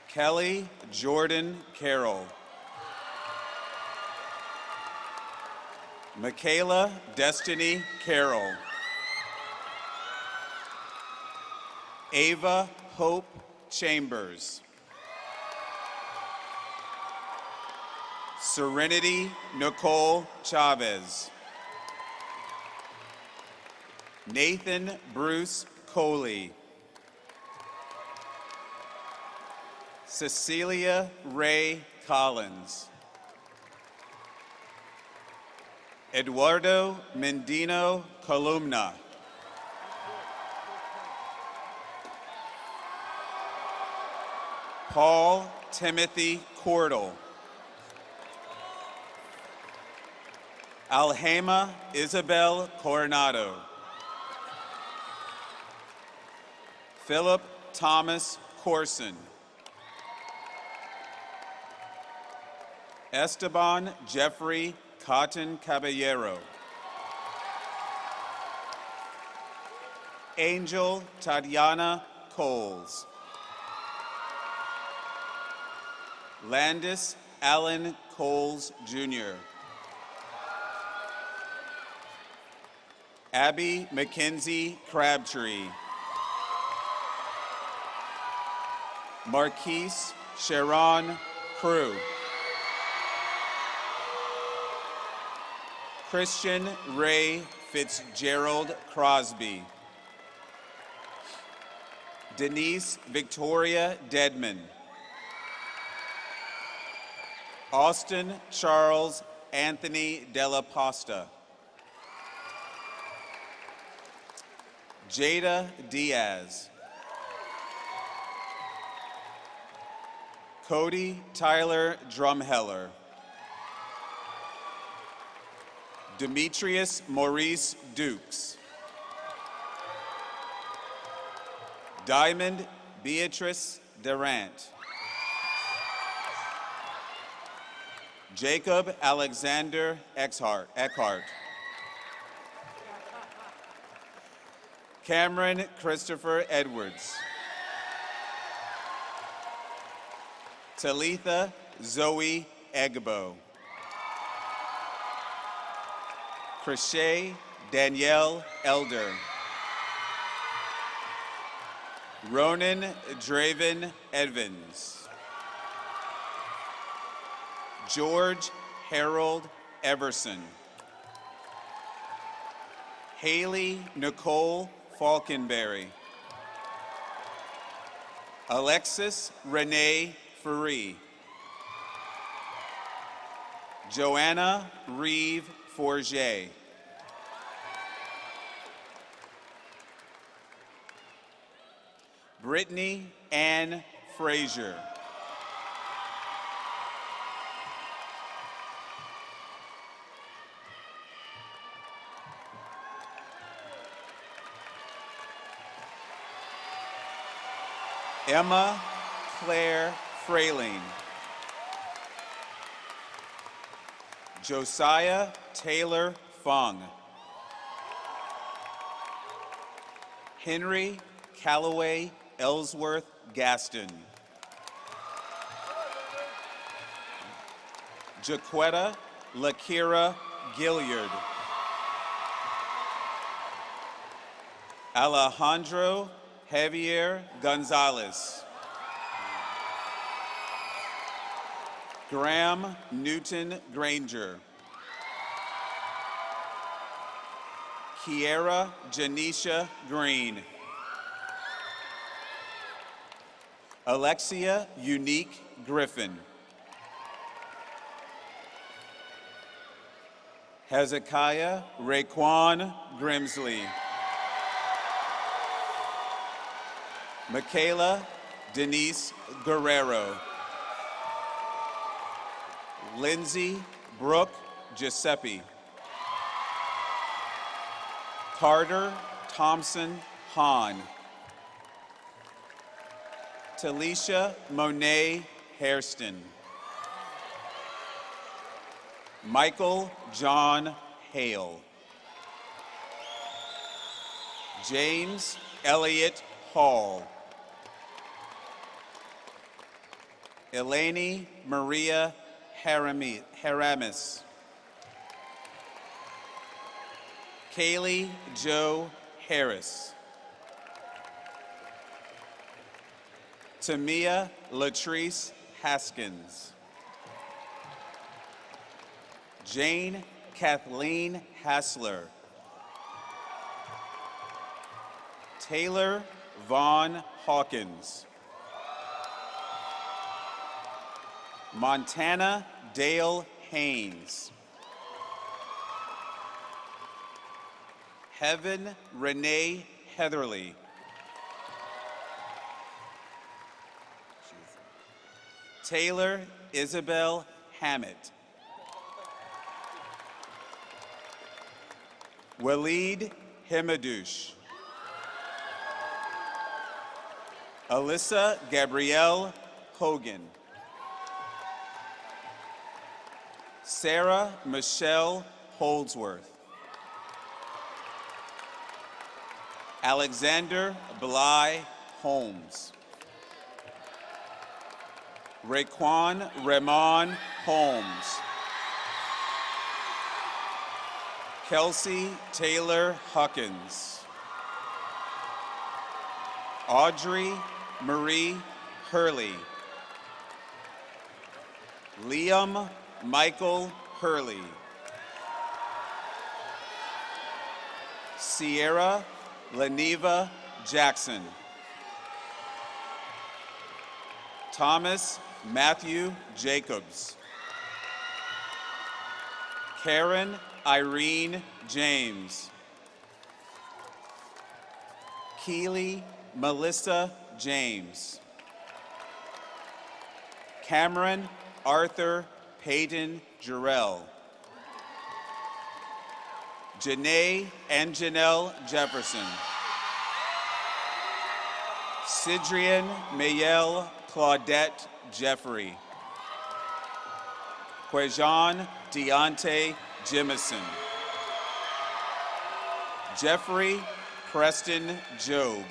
Kelly Jordan Carroll. Michaela Destiny Carroll. Ava Hope Chambers. Serenity Nicole Chavez. Nathan Bruce Coley. Cecilia Ray Collins. Eduardo Mendino Columna. Paul Timothy Cordell. Alhema Isabel Coronado. Philip Thomas Corson. Esteban Jeffrey Cotton Caballero. Angel Tatiana Coles. Landis Allen Coles Jr. Abby Mackenzie Crabtree. Marquise Sharon Crew. Christian Ray Fitzgerald Crosby. Denise Victoria Dedman. Austin Charles Anthony Della Posta. Jada Diaz. Cody Tyler Drumheller. Demetrius Maurice Dukes. Diamond Beatrice Durant. Jacob Alexander Eckhart. Cameron Christopher Edwards. Talitha Zoe Egbo. Krishay Danielle Elder. Ronan Draven Evans. George Harold Everson. Haley Nicole Falkenberry. Alexis Renee Faree. Joanna Reeve Forget. Brittany Ann Frazier. Emma Claire Frayling. Josiah Taylor Fung. Henry Calloway Ellsworth Gaston. Jaquetta Lakira Gilliard. Alejandro Javier Gonzalez. Graham Newton Granger. Kiera Janisha Green. Alexia Unique Griffin. Hezekiah Raekwon Grimsley. Michaela Denise Guerrero. Lindsay Brooke Giuseppe. Carter Thompson Hahn. Talisha Monet Hairston. Michael John Hale. James Elliott Hall. Eleni Maria Haramis. Kaylee Joe Harris. Tamia Latrice Haskins. Jane Kathleen Hassler. Taylor Vaughn Hawkins. Montana Dale Haynes. Heaven Renee Heatherly. Taylor Isabel Hammett. Waleed Himadouche. Alyssa Gabrielle Hogan. Sarah Michelle Holdsworth. Alexander Bly Holmes. Raekwon Ramon Holmes. Kelsey Taylor Huckins. Audrey Marie Hurley. Liam Michael Hurley. Sierra Leneva Jackson. Thomas Matthew Jacobs. Karen Irene James. Keely Melissa James. Cameron Arthur Payton Jarrell. Janae and Janelle Jefferson. Sidrian Mayel Claudette Jeffrey. Quajon Deontay Jemison. Jeffrey Preston Job.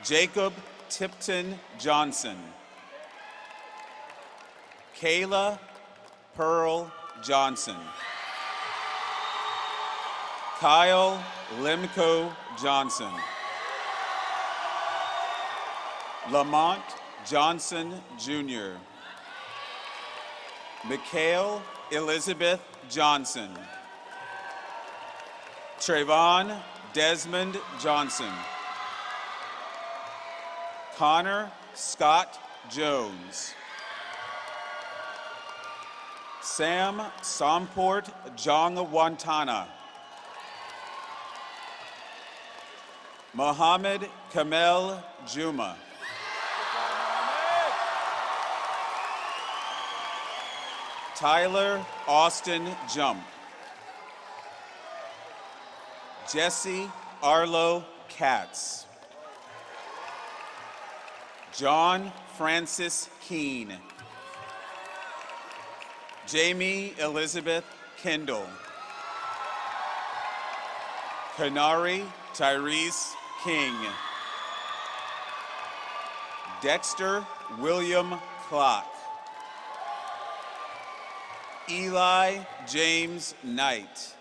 Jacob Tipton Johnson. Kayla Pearl Johnson. Kyle Limco Johnson. Lamont Johnson Jr. Mikhail Elizabeth Johnson. Trayvon Desmond Johnson. Connor Scott Jones. Sam Somport Jongwantana. Mohammed Kamel Juma. Tyler Austin Jump. Jesse Arlo Katz. John Francis Keene. Jamie Elizabeth Kendall. Kanari Tyrese King. Dexter William Clock. Eli James Knight.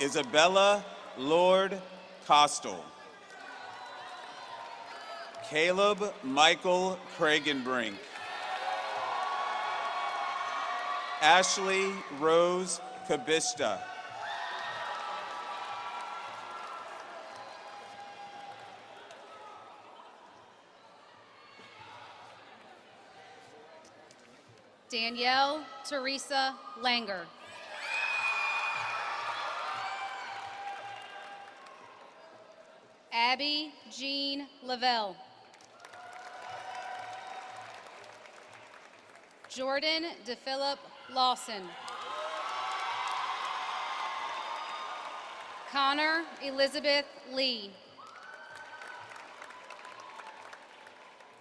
Isabella Lord Costal. Caleb Michael Kragenbrink. Ashley Rose Kabishta. Danielle Teresa Langer. Abby Jean Lavelle. Jordan DePhillip Lawson. Connor Elizabeth Lee.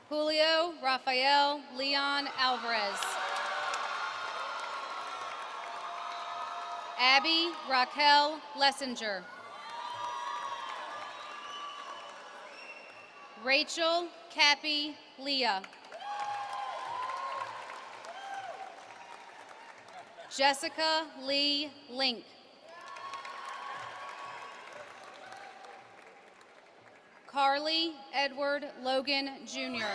Julio Rafael Leon Alvarez. Abby Raquel Lessinger. Rachel Cappy Leah. Jessica Lee Link. Carly Edward Logan Jr.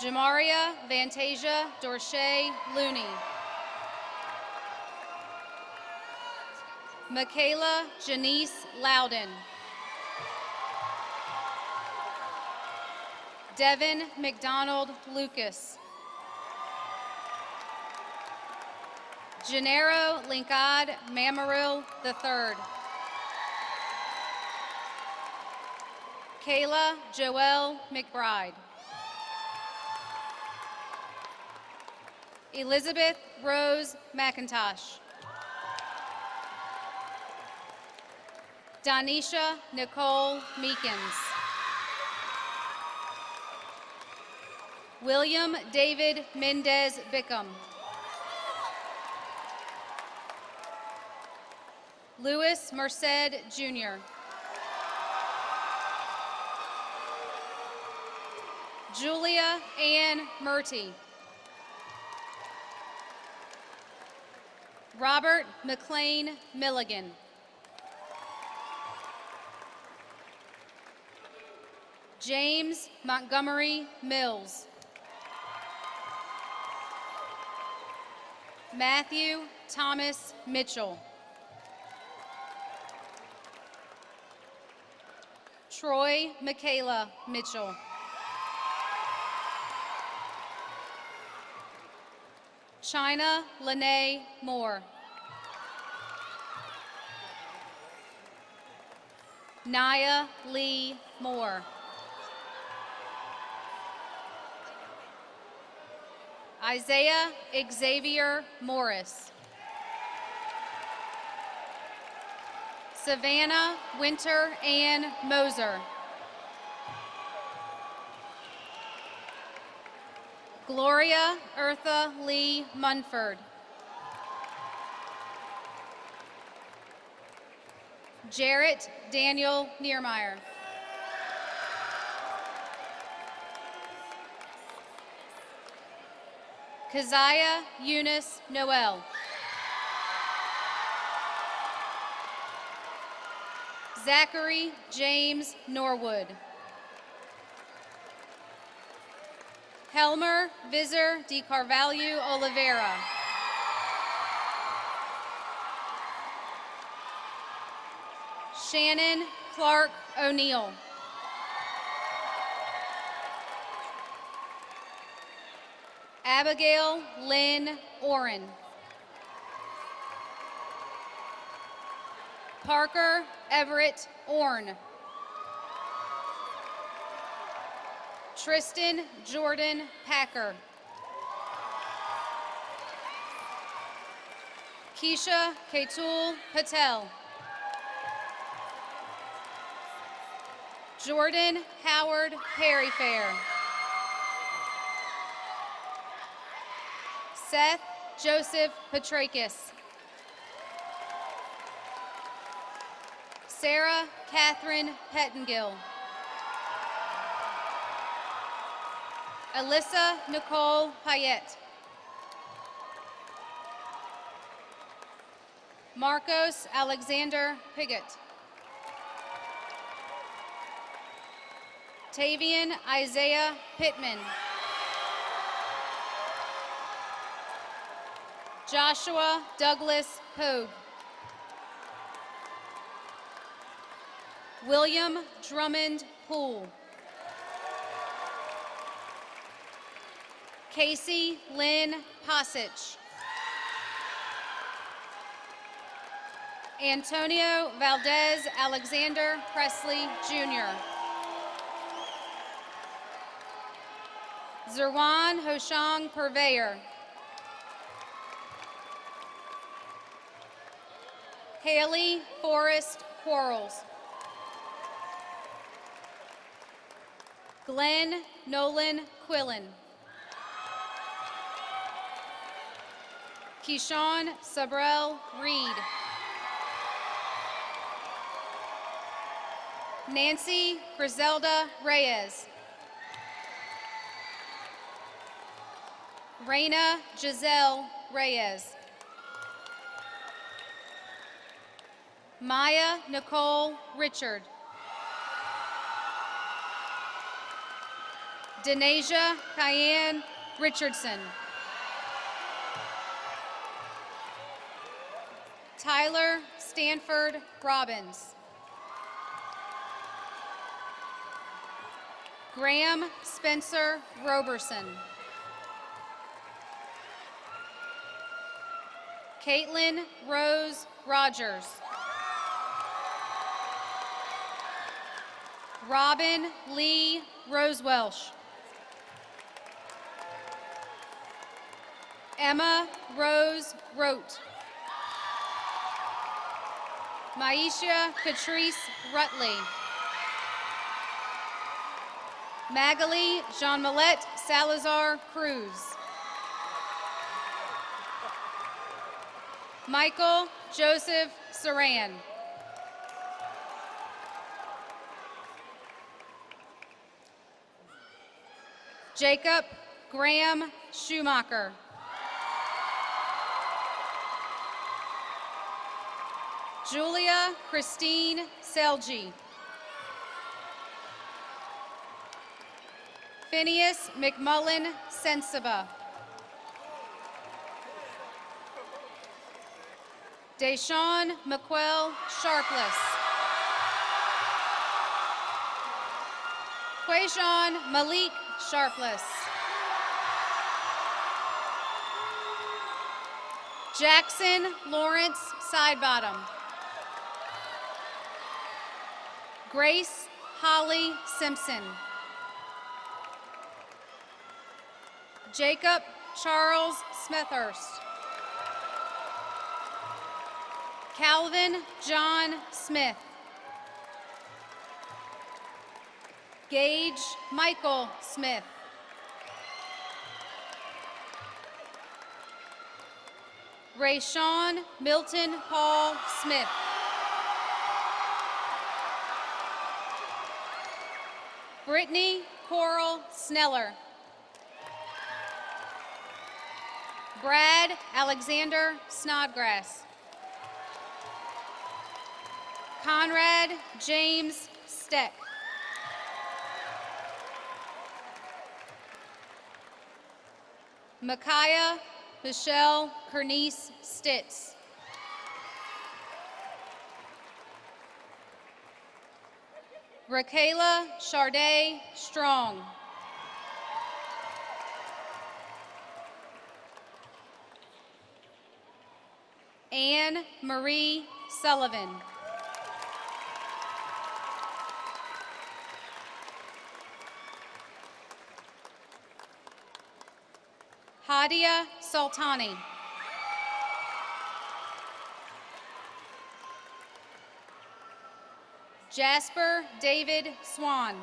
Jamaria Vantasia Dorshay Looney. Michaela Janice Loudon. Devin McDonald Lucas. Gennaro Linkad Mamaril III. Kayla Joelle McBride. Elizabeth Rose McIntosh. Donisha Nicole Meekins. William David Mendez Bickham. Louis Merced Jr. Julia Ann Murty. Robert McLean Milligan. James Montgomery Mills. Matthew Thomas Mitchell. Troy Michaela Mitchell. China Lene Moore. Naya Lee Moore. Isaiah Xavier Morris. Savannah Winter Ann Moser. Gloria Eartha Lee Munford. Jarrett Daniel Niermeyer. Keziah Eunice Noel. Zachary James Norwood. Helmer Visser de Carvalho Oliveira. Shannon Clark O'Neill. Abigail Lynn Oren. Parker Everett Orn. Tristan Jordan Packer. Keisha Ketul Patel. Jordan Howard Perryfair. Seth Joseph Petrakis. Sarah Catherine Pettengill. Alyssa Nicole Payette. Marcos Alexander Piggott. Tavian Isaiah Pittman. Joshua Douglas Pogue. William Drummond Poole. Casey Lynn Posich. Antonio Valdez Alexander Presley Jr. Zerwan Hoshang Purveyor. Haley Forrest Quarles. Glenn Nolan Quillen. Keyshawn Sabrell Reed. Nancy Griselda Reyes. Raina Giselle Reyes. Maya Nicole Richard. Denasia Cayenne Richardson. Tyler Stanford Robbins. Graham Spencer Roberson. Caitlin Rose Rogers. Robin Lee Rosewelsh. Emma Rose Rote. Maisha Catrice Rutley. Magali Jean-Millette Salazar Cruz. Michael Joseph Saran. Jacob Graham Schumacher. Julia Christine Selgi. Phineas McMullen Sensiba. Deshaun McQuell Sharpless. Quajon Malik Sharpless. Jackson Lawrence Sidebottom. Grace Holly Simpson. Jacob Charles Smethurst. Calvin John Smith. Gage Michael Smith. Rayshawn Milton Paul Smith. Brittany Coral Sneller. Brad Alexander Snodgrass. Conrad James Steck. Micaiah Michelle Kernice Stitz. Raquela Charday Strong. Anne Marie Sullivan. Hadia Sultani. Jasper David Swan.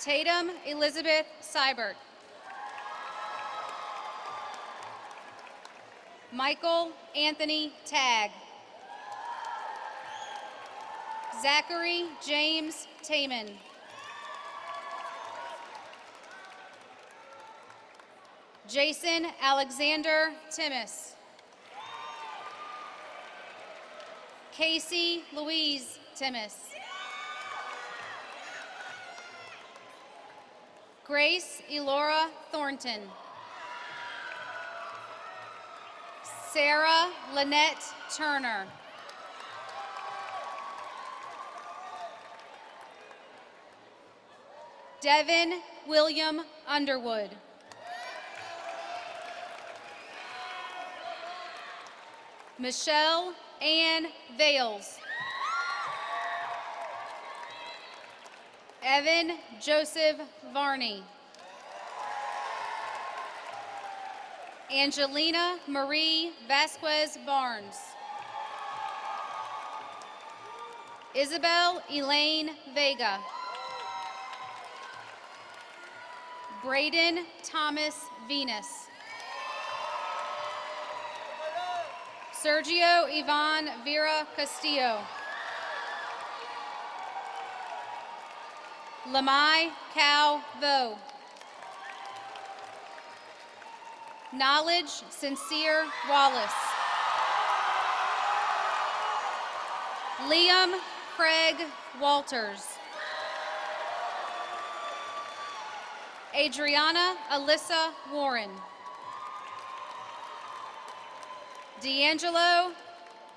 Tatum Elizabeth Seibert. Michael Anthony Tagg. Zachary James Taman. Jason Alexander Timmis. Casey Louise Timmis. Grace Elora Thornton. Sarah Lynette Turner. Devin William Underwood. Michelle Ann Vales. Evan Joseph Varney. Angelina Marie Vasquez Barnes. Isabel Elaine Vega. Braden Thomas Venus. Sergio Ivan Vera Castillo. Lamai Cao Vo. Knowledge Sincere Wallace. Liam Craig Walters. Adriana Alyssa Warren. D'Angelo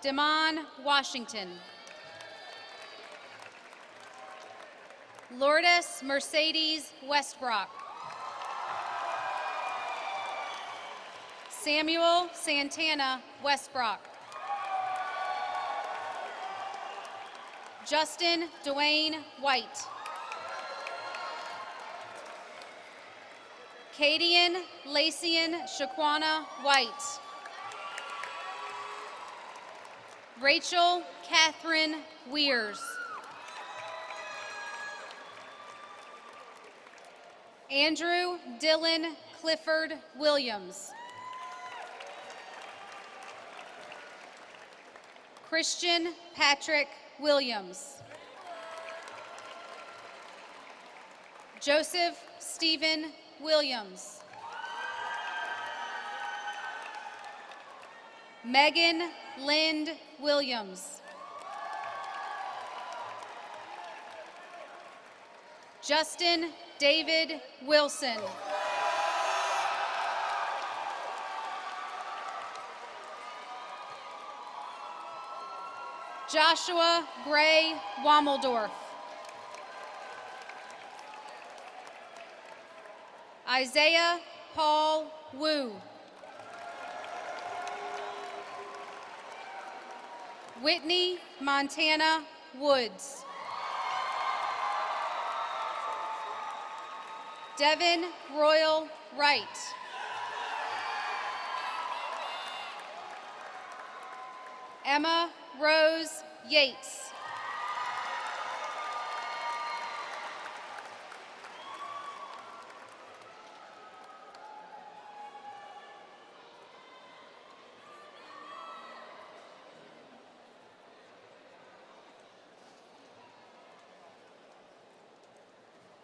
Demon Washington. Lourdes Mercedes Westbrock. Samuel Santana Westbrock. Justin Dwayne White. Cadian Lacian Shaquana White. Rachel Catherine Weirs. Andrew Dylan Clifford Williams. Christian Patrick Williams. Joseph Stephen Williams. Megan Lind Williams. Justin David Wilson. Joshua Gray Wommeldorf. Isaiah Paul Wu. Whitney Montana Woods. Devin Royal Wright. Emma Rose Yates.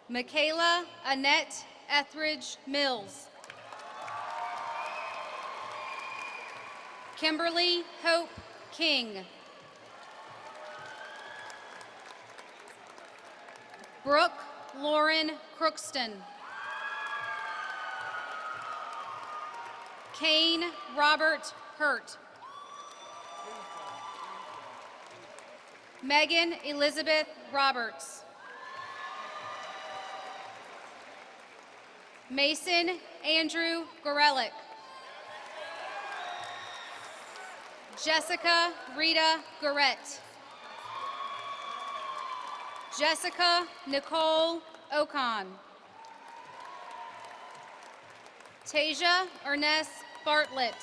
Michaela Annette Etheridge Mills. Kimberly Hope King. Brooke Lauren Crookston. Kane Robert Hurt. Megan Elizabeth Roberts. Mason Andrew Gorelick. Jessica Rita Gorette. Jessica Nicole Ocon. Tasia Ernest Bartlett.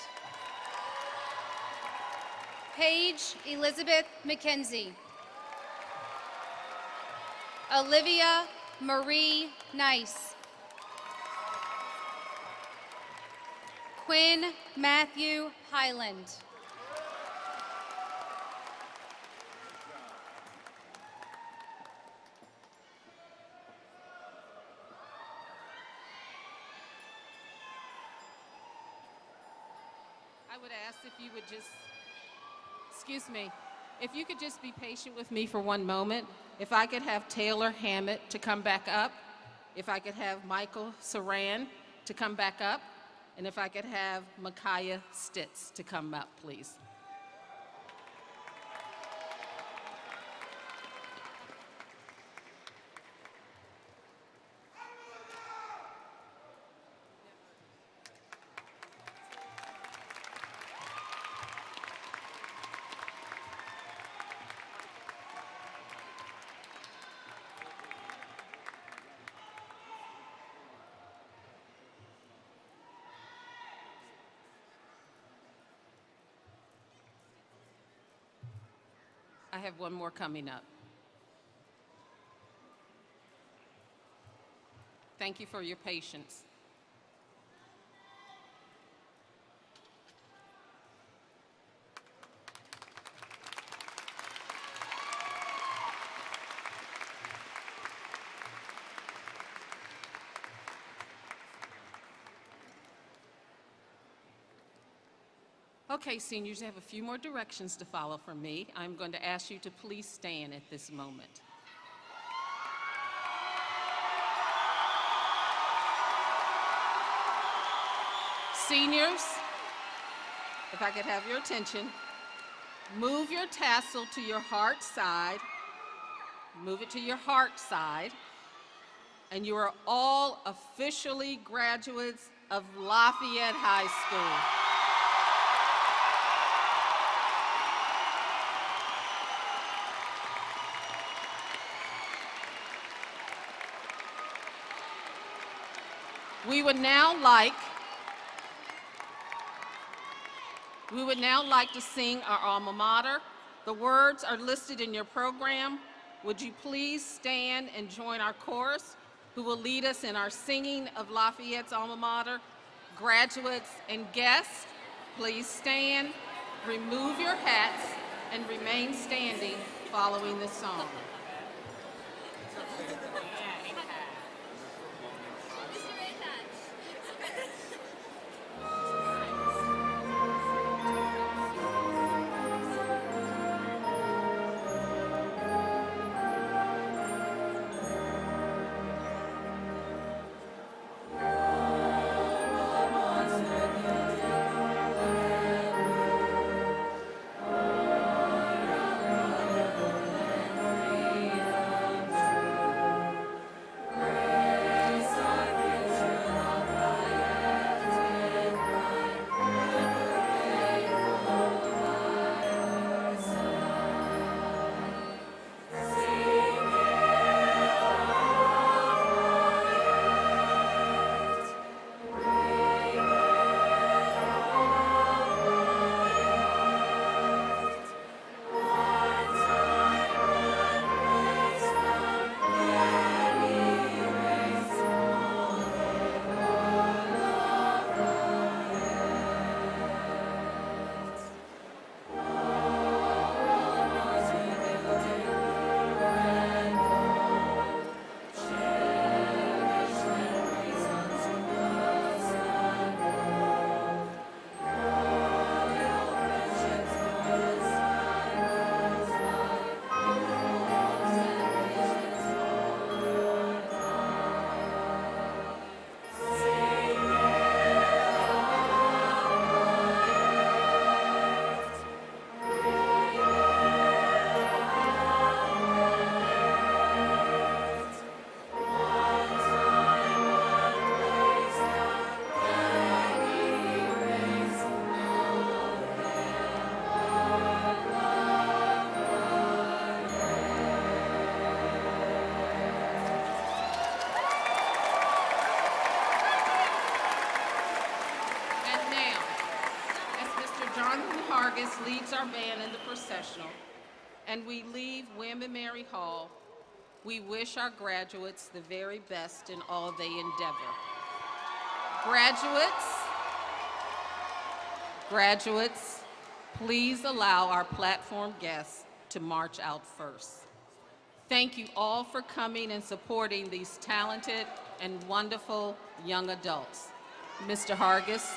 Paige Elizabeth McKenzie. Olivia Marie Nice. Quinn Matthew Highland. I would ask if you would just, excuse me, if you could just be patient with me for one moment. If I could have Taylor Hammett to come back up. If I could have Michael Saran to come back up. And if I could have Micaiah Stitz to come up, please. I have one more coming up. Thank you for your patience. Okay, seniors, I have a few more directions to follow from me. I'm going to ask you to please stand at this moment. Seniors, if I could have your attention, move your tassel to your heart side. Move it to your heart side. And you are all officially graduates of Lafayette High School. We would now like to sing our alma mater. The words are listed in your program. Would you please stand and join our chorus, who will lead us in our singing of Lafayette's alma mater? Graduates and guests, please stand, remove your hats, and remain standing following this song. Hargis leads our band in the processional, and we leave William & Mary Hall, we wish our graduates the very best in all they endeavor. Graduates, please allow our platform guests to march out first. Thank you all for coming and supporting these talented and wonderful young adults. Mr. Hargis,